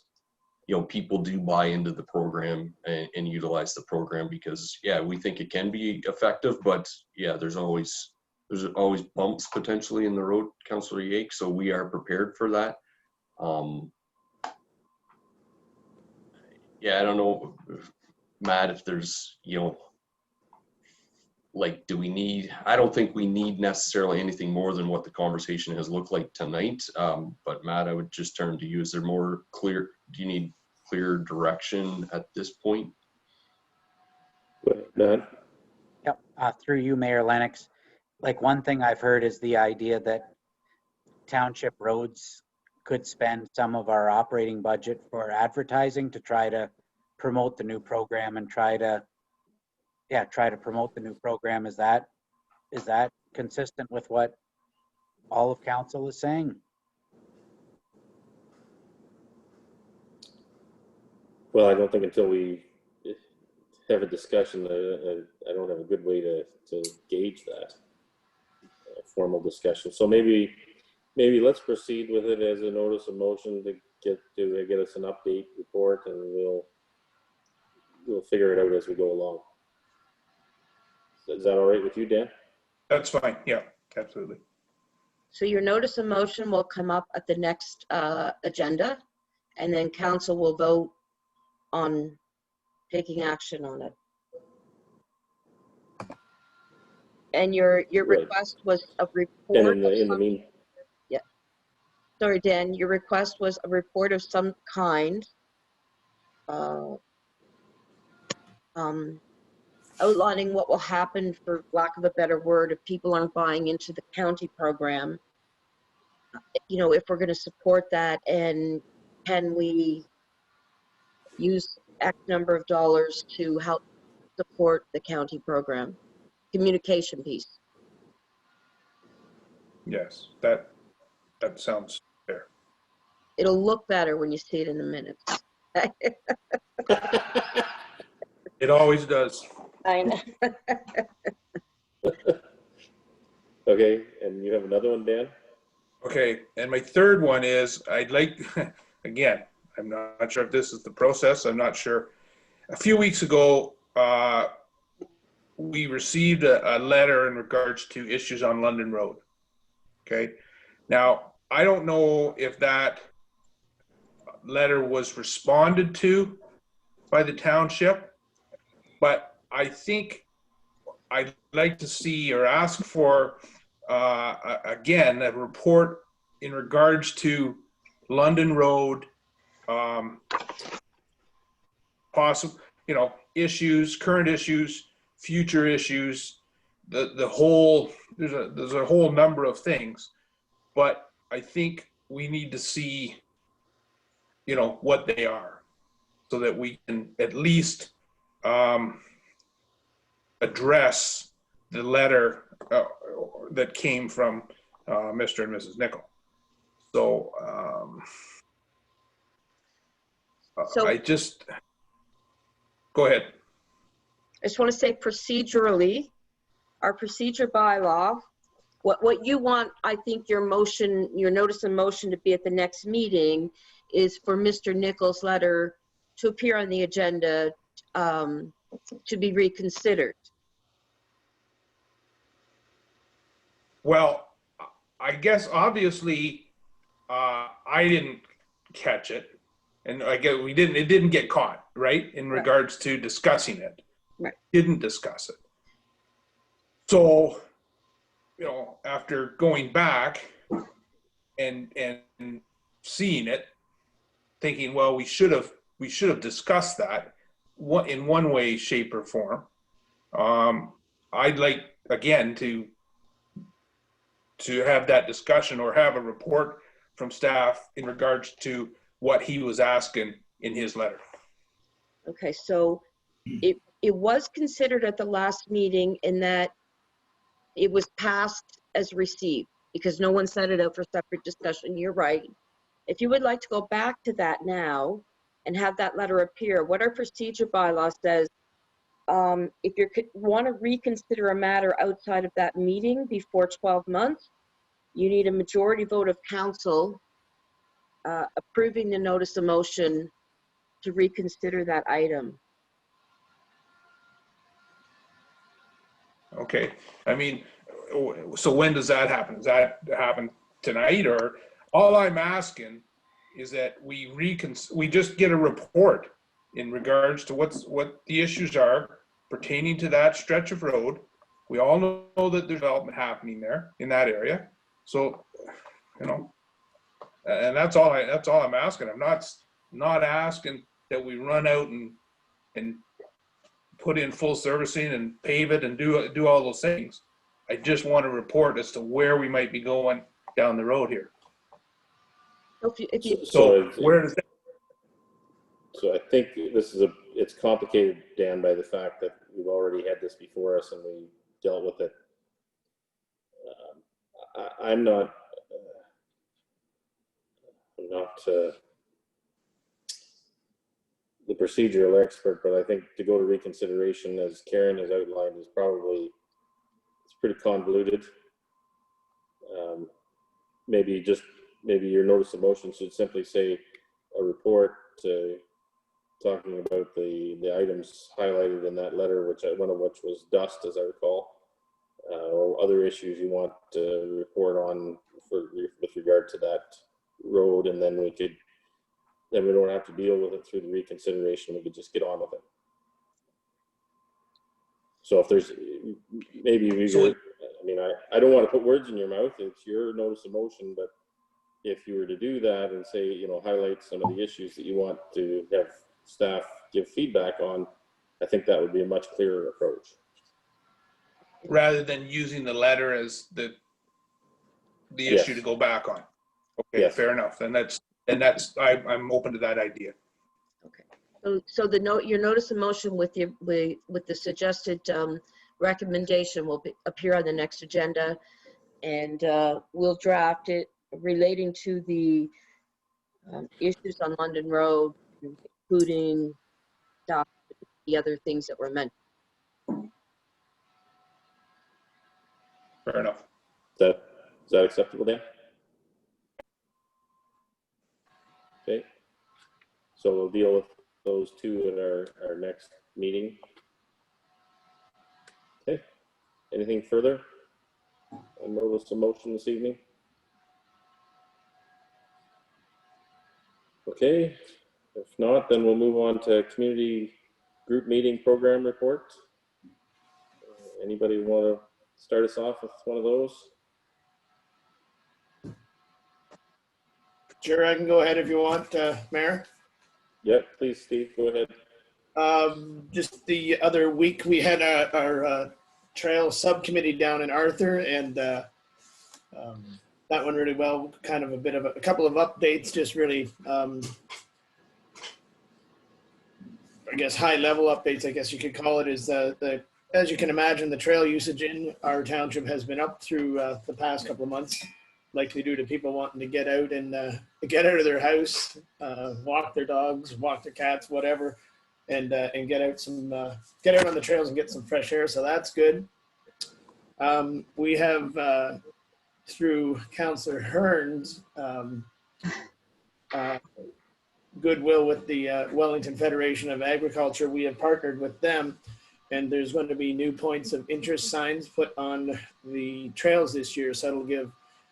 you know, people do buy into the program and utilize the program, because we think it can be effective, but there's always bumps potentially in the road, Councillor Yake, so we are prepared for that. Yeah, I don't know, Matt, if there's, like, I don't think we need necessarily anything more than what the conversation has looked like tonight. But Matt, I would just turn to you. Is there do you need clear direction at this point? Go ahead, Matt. Yep, through you, Mayor Lennox. Like, one thing I've heard is the idea that township roads could spend some of our operating budget for advertising to try to promote the new program and try to promote the new program. Is that consistent with what all of council is saying? Well, I don't think until we have a discussion, I don't have a good way to gauge that formal discussion. So maybe let's proceed with it as a notice of motion to get us an update report, and we'll figure it out as we go along. Is that all right with you, Dan? That's fine. Yeah, absolutely. So your notice of motion will come up at the next agenda, and then council will vote on taking action on it. And your Right. request was a report. And in the mean. Yeah. Sorry, Dan, your request was a report of some kind. Outlining what will happen, for lack of a better word, if people aren't buying into the county program. If we're going to support that, and can we use X number of dollars to help support the county program? Communication piece. Yes, that sounds fair. It'll look better when you see it in the minutes. It always does. I know. Okay, and you have another one, Dan? Okay, and my third one is, I'd like, again, I'm not sure if this is the process, I'm not sure. A few weeks ago, we received a letter in regards to issues on London Road. Okay, now, I don't know if that letter was responded to by the township, but I think I'd like to see or ask for, again, a report in regards to London Road, possible, issues, current issues, future issues, the whole, there's a whole number of things, but I think we need to see, what they are, so that we can at least address the letter that came from Mr. and Mrs. Nickel. So, go ahead. I just want to say procedurally, our procedure bylaw, what you want, I think your notice of motion to be at the next meeting is for Mr. Nichols' letter to appear on the agenda to be reconsidered. Well, I guess obviously I didn't catch it, and I guess it didn't get caught, right? In regards to discussing it. Right. Didn't discuss it. So, after going back and seeing it, thinking, well, we should have discussed that in one way, shape, or form. I'd like, again, to have that discussion or have a report from staff in regards to what he was asking in his letter. Okay, so it was considered at the last meeting in that it was passed as received because no one set it out for separate discussion. You're right. If you would like to go back to that now and have that letter appear, what our procedure bylaw says, if you want to reconsider a matter outside of that meeting before 12 months, you need a majority vote of council approving the notice of motion to reconsider that item. Okay, I mean, so when does that happen? Does that happen tonight? Or all I'm asking is that we just get a report in regards to what the issues are pertaining to that stretch of road. We all know that there's development happening there in that area. So, you know, and that's all I'm asking. I'm not asking that we run out and put in full servicing and pave it and do all those things. I just want to report as to where we might be going down the road here. So where does that? So I think it's complicated, Dan, by the fact that we've already had this before us and we dealt with it. I'm not the procedural expert, but I think to go to reconsideration, as Karen has outlined, is probably, it's pretty convoluted. Maybe your notice of motion should simply say a report talking about the items highlighted in that letter, one of which was dust, as I recall, or other issues you want to report on with regard to that road, and then we don't have to deal with it through the reconsideration. We could just get on with it. So if there's I don't want to put words in your mouth. It's your notice of motion, but if you were to do that and say, you know, highlight some of the issues that you want to have staff give feedback on, I think that would be a much clearer approach. Rather than using the letter as the issue to go back on. Okay, yes. Fair enough. And I'm open to that idea. Okay. So your notice of motion with the suggested recommendation will appear on the next agenda, and we'll draft it relating to the issues on London Road, including the other things that were mentioned. Fair enough. Is that acceptable, Dan? Okay. So we'll deal with those two at our next meeting. Okay. Anything further on notice of motion this evening? Okay. If not, then we'll move on to community group meeting program report. Anybody want to start us off with one of those? Sure, I can go ahead if you want, Mayor. Yep, please, Steve, go ahead. Just the other week, we had our trail subcommittee down in Arthur, and that went really well. Kind of a couple of updates, just really, I guess, high-level updates, I guess you could call it, is as you can imagine, the trail usage in our township has been up through the past couple of months, likely due to people wanting to get out and get out of their house, walk their dogs, walk their cats, whatever, and get out on the trails and get some fresh air. So that's good. We have through Councillor Hearn's goodwill with the Wellington Federation of Agriculture, we have partnered with them, and there's going to be new points of interest signs put on the trails this year. So it'll give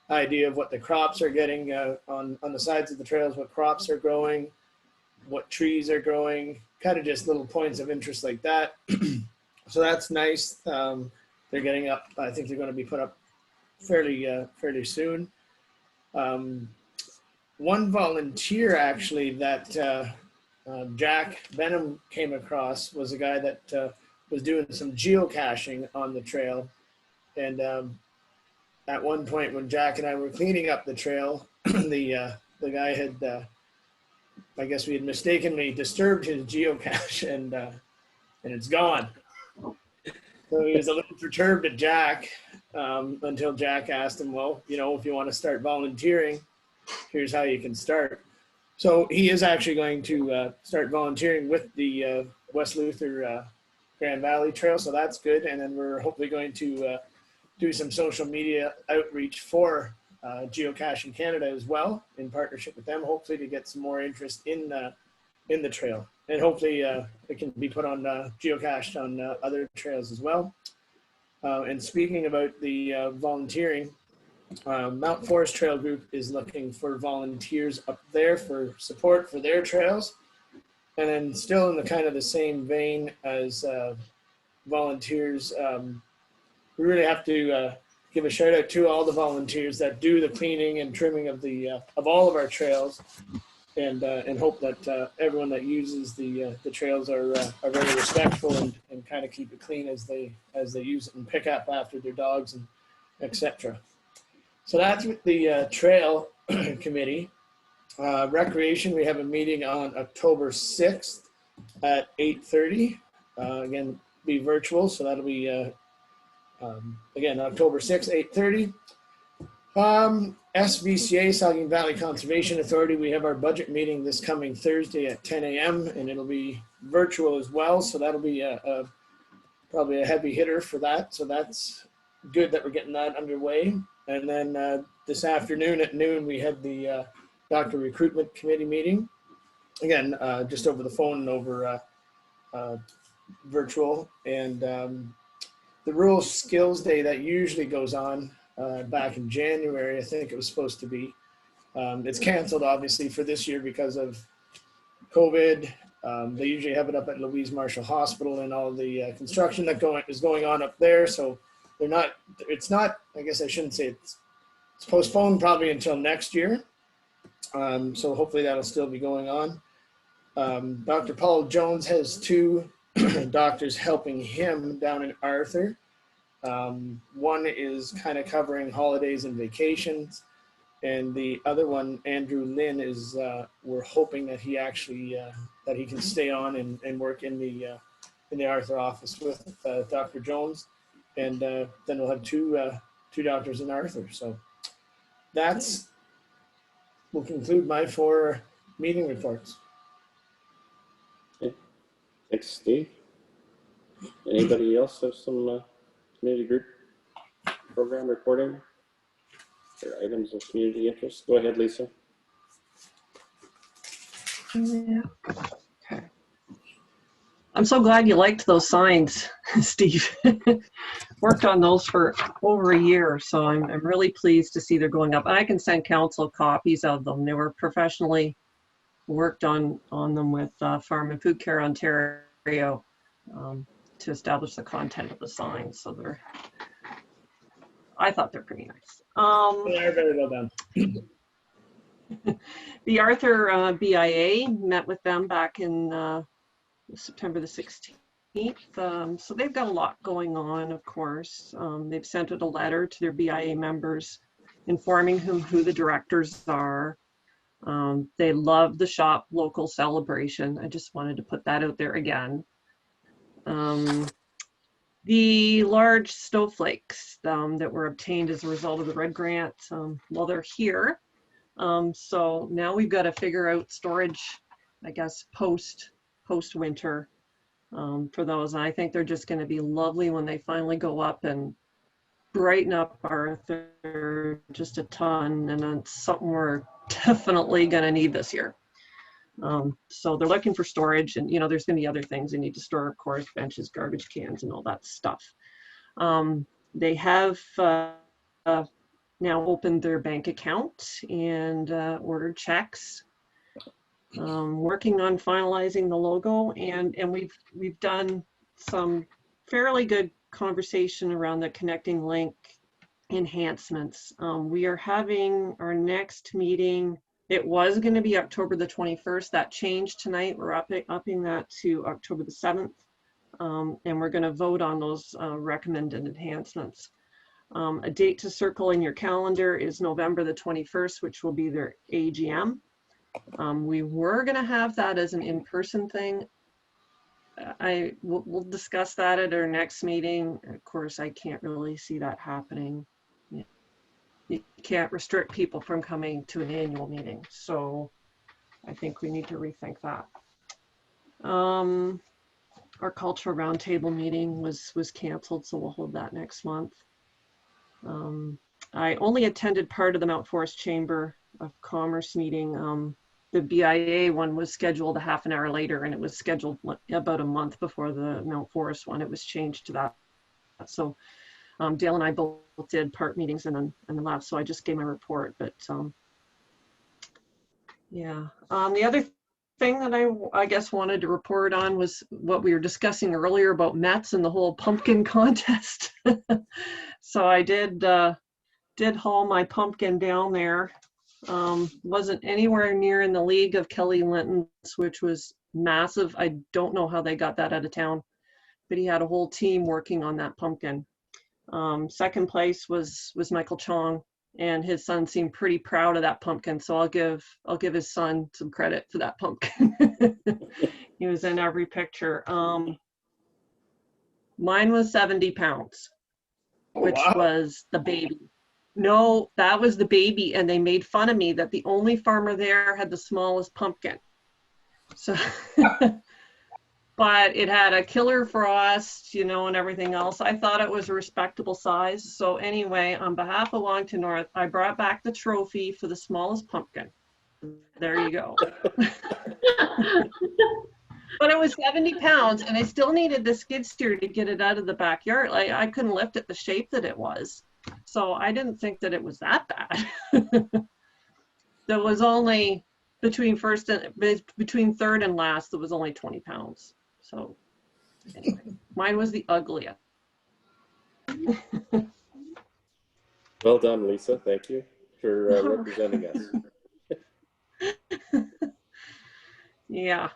idea of what the crops are getting on the sides of the trails, what crops are growing, what trees are growing, kind of just little points of interest like that. So that's nice. They're getting up. I think they're going to be put up fairly soon. One volunteer actually that Jack Benham came across was a guy that was doing some geocaching on the trail, and at one point when Jack and I were cleaning up the trail, the guy had, I guess we had mistakenly disturbed his geocache, and it's gone. So he was a little perturbed at Jack until Jack asked him, well, you know, if you want to start volunteering, here's how you can start. So he is actually going to start volunteering with the West Luther Grand Valley Trail, so that's good. And then we're hopefully going to do some social media outreach for Geocaching Canada as well, in partnership with them, hopefully to get some more interest in the trail. And hopefully it can be put on geocached on other trails as well. And speaking about the volunteering, Mount Forest Trail Group is looking for volunteers up there for support for their trails. And then still in the kind of the same vein as volunteers, we really have to give a shout out to all the volunteers that do the cleaning and trimming of all of our trails, and hope that everyone that uses the trails are very respectful and kind of keep it clean as they use it and pick up after their dogs and etc. So that's with the trail committee. Recreation, we have a meeting on October 6th at 8:30. Again, be virtual, so that'll be again October 6th, 8:30. SVCA, Saugeen Valley Conservation Authority, we have our budget meeting this coming Thursday at 10 a.m. and it'll be virtual as well, so that'll be probably a heavy hitter for that. So that's good that we're getting that underway. And then this afternoon at noon, we had the Dr. Recruitment Committee meeting. Again, just over the phone and over virtual. And the Rural Skills Day that usually goes on back in January, I think it was supposed to be. It's canceled, obviously, for this year because of COVID. They usually have it up at Louise Marshall Hospital and all the construction that is going on up there. So it's not, I guess I shouldn't say it's postponed probably until next year. So hopefully that'll still be going on. Dr. Paul Jones has two doctors helping him down in Arthur. One is kind of covering holidays and vacations. And the other one, Andrew Lynn, is we're hoping that he actually that he can stay on and work in the Arthur office with Dr. Jones, and then we'll have two doctors in Arthur. So will conclude my 4 meeting reports. Okay. Thanks, Steve. Anybody else have some community group program reporting? Items of community interest? Go ahead, Lisa. Yeah. Okay. I'm so glad you liked those signs, Steve. Worked on those for over a year, so I'm really pleased to see they're going up. And I can send council copies of them. They were professionally worked on them with Farm and Food Care Ontario to establish the content of the signs. So I thought they're pretty nice. They are very well done. The Arthur BIA met with them back in September the 16th. So they've got a lot going on, of course. They've sent out a letter to their BIA members informing who the directors are. They love the shop local celebration. I just wanted to put that out there again. The large snowflakes that were obtained as a result of the RED grant, well, they're here. So now we've got to figure out storage, I guess, post-winter for those. And I think they're just going to be lovely when they finally go up and brighten up Arthur just a ton. And that's something we're definitely going to need this year. So they're looking for storage, and there's going to be other things they need to store, of course, benches, garbage cans, and all that stuff. They have now opened their bank account and ordered checks. Working on finalizing the logo, and we've done some fairly good conversation around the connecting link enhancements. We are having our next meeting. It was going to be October the 21st. That changed tonight. We're upping that to October the 7th. And we're going to vote on those recommended enhancements. A date to circle in your calendar is November the 21st, which will be their AGM. We were going to have that as an in-person thing. We'll discuss that at our next meeting. Of course, I can't really see that happening. You can't restrict people from coming to an annual meeting. So I think we need to rethink that. Our cultural roundtable meeting was canceled, so we'll hold that next month. I only attended part of the Mount Forest Chamber of Commerce meeting. The BIA one was scheduled a half an hour later, and it was scheduled about a month before the Mount Forest one. It was changed to that. So Dale and I both did part meetings and then left, so I just gave my report. But yeah, the other thing that I guess wanted to report on was what we were discussing earlier about Mets and the whole pumpkin contest. So I did haul my pumpkin down there. Wasn't anywhere near in the league of Kelly Linton's, which was massive. I don't know how they got that out of town, but he had a whole team working on that pumpkin. Second place was Michael Chong, and his son seemed pretty proud of that pumpkin. So I'll give his son some credit for that pumpkin. He was in every picture. Mine was 70 pounds, which was the baby. No, that was the baby, and they made fun of me that the only farmer there had the smallest pumpkin. So, but it had a killer frost, you know, and everything else. I thought it was a respectable size. So anyway, on behalf of Wellington North, I brought back the trophy for the smallest pumpkin. There you go. But it was 70 pounds, and I still needed the skid steer to get it out of the backyard. Like, I couldn't lift it the shape that it was. So I didn't think that it was that bad. There was only between third and last, there was only 20 pounds. So anyway, mine was the ugliest. Well done, Lisa. Thank you for representing us. Yeah,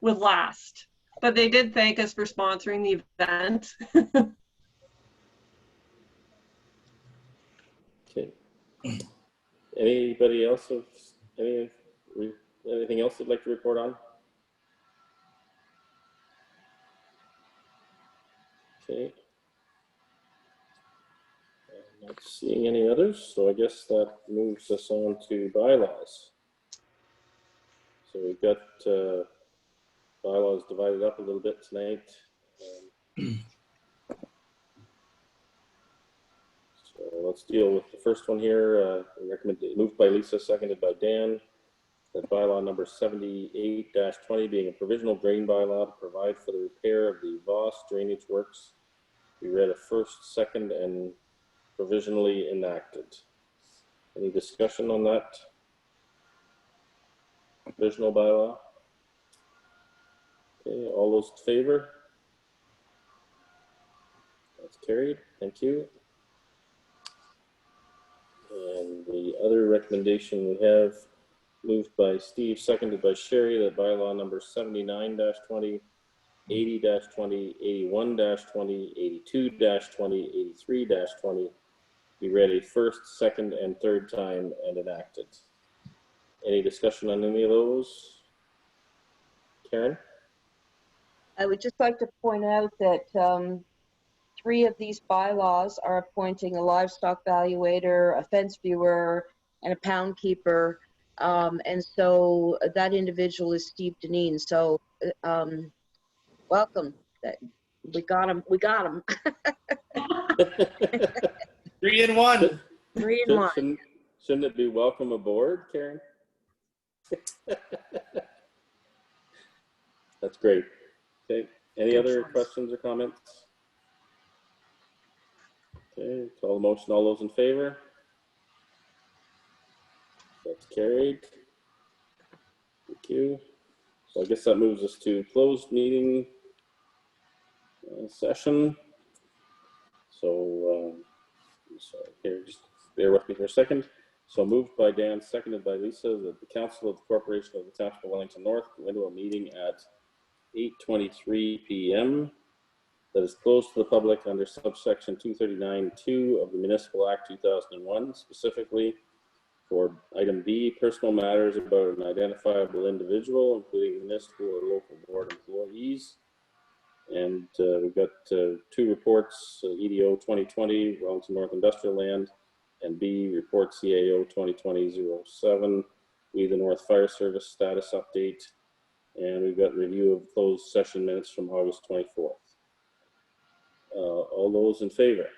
with last. But they did thank us for sponsoring the event. Okay. Anybody else have anything else they'd like to report on? Okay. I'm not seeing any others, so I guess that moves us on to bylaws. So we've got bylaws divided up a little bit tonight. So let's deal with the first one here. Moved by Lisa, seconded by Dan. That bylaw number 78-20 being a provisional drain bylaw to provide for the repair of the Voss drainage works. We read a first, second, and provisionally enacted. Any discussion on that provisional bylaw? Okay, all those in favor? That's carried. Thank you. And the other recommendation we have, moved by Steve, seconded by Sherry, that bylaw number 79-20, 80-20, 81-20, 82-20, 83-20 be read a first, second, and third time and enacted. Any discussion on any of those? Karen? I would just like to point out that 3 of these bylaws are appointing a livestock valuator, a fence viewer, and a pound keeper. And so that individual is Steve Deneen. So welcome. We got him. We got him. 3 in 1. 3 in 1. Shouldn't it be welcome aboard, Karen? That's great. Okay. Any other questions or comments? Okay. Call the motion. All those in favor? That's carried. Thank you. So I guess that moves us to closed meeting session. So, sorry, here, just bear with me for a second. So moved by Dan, seconded by Lisa, that the Council of the Corporation of the Township of Wellington North go into a meeting at 8:23 p.m. that is closed to the public under subsection 239(2) of the Municipal Act 2001, specifically for item B, personal matters about an identifiable individual, including municipal or local board employees. And we've got 2 reports, EDO 2020, Wellington North Industrial Land, and B, report CAO 2020-07, We the North Fire Service status update. And we've got review of closed session minutes from August 24th. All those in favor?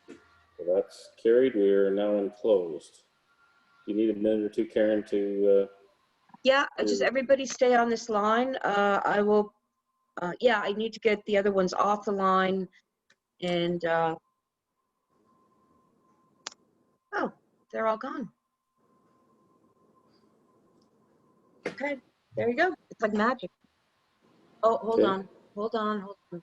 So that's carried. We are now in closed. You need a minute or two, Karen, to... Yeah, just everybody stay on this line. I will, yeah, I need to get the other ones off the line. And, oh, they're all gone. Okay, there you go. It's like magic. Oh, hold Okay. on, hold on, hold on.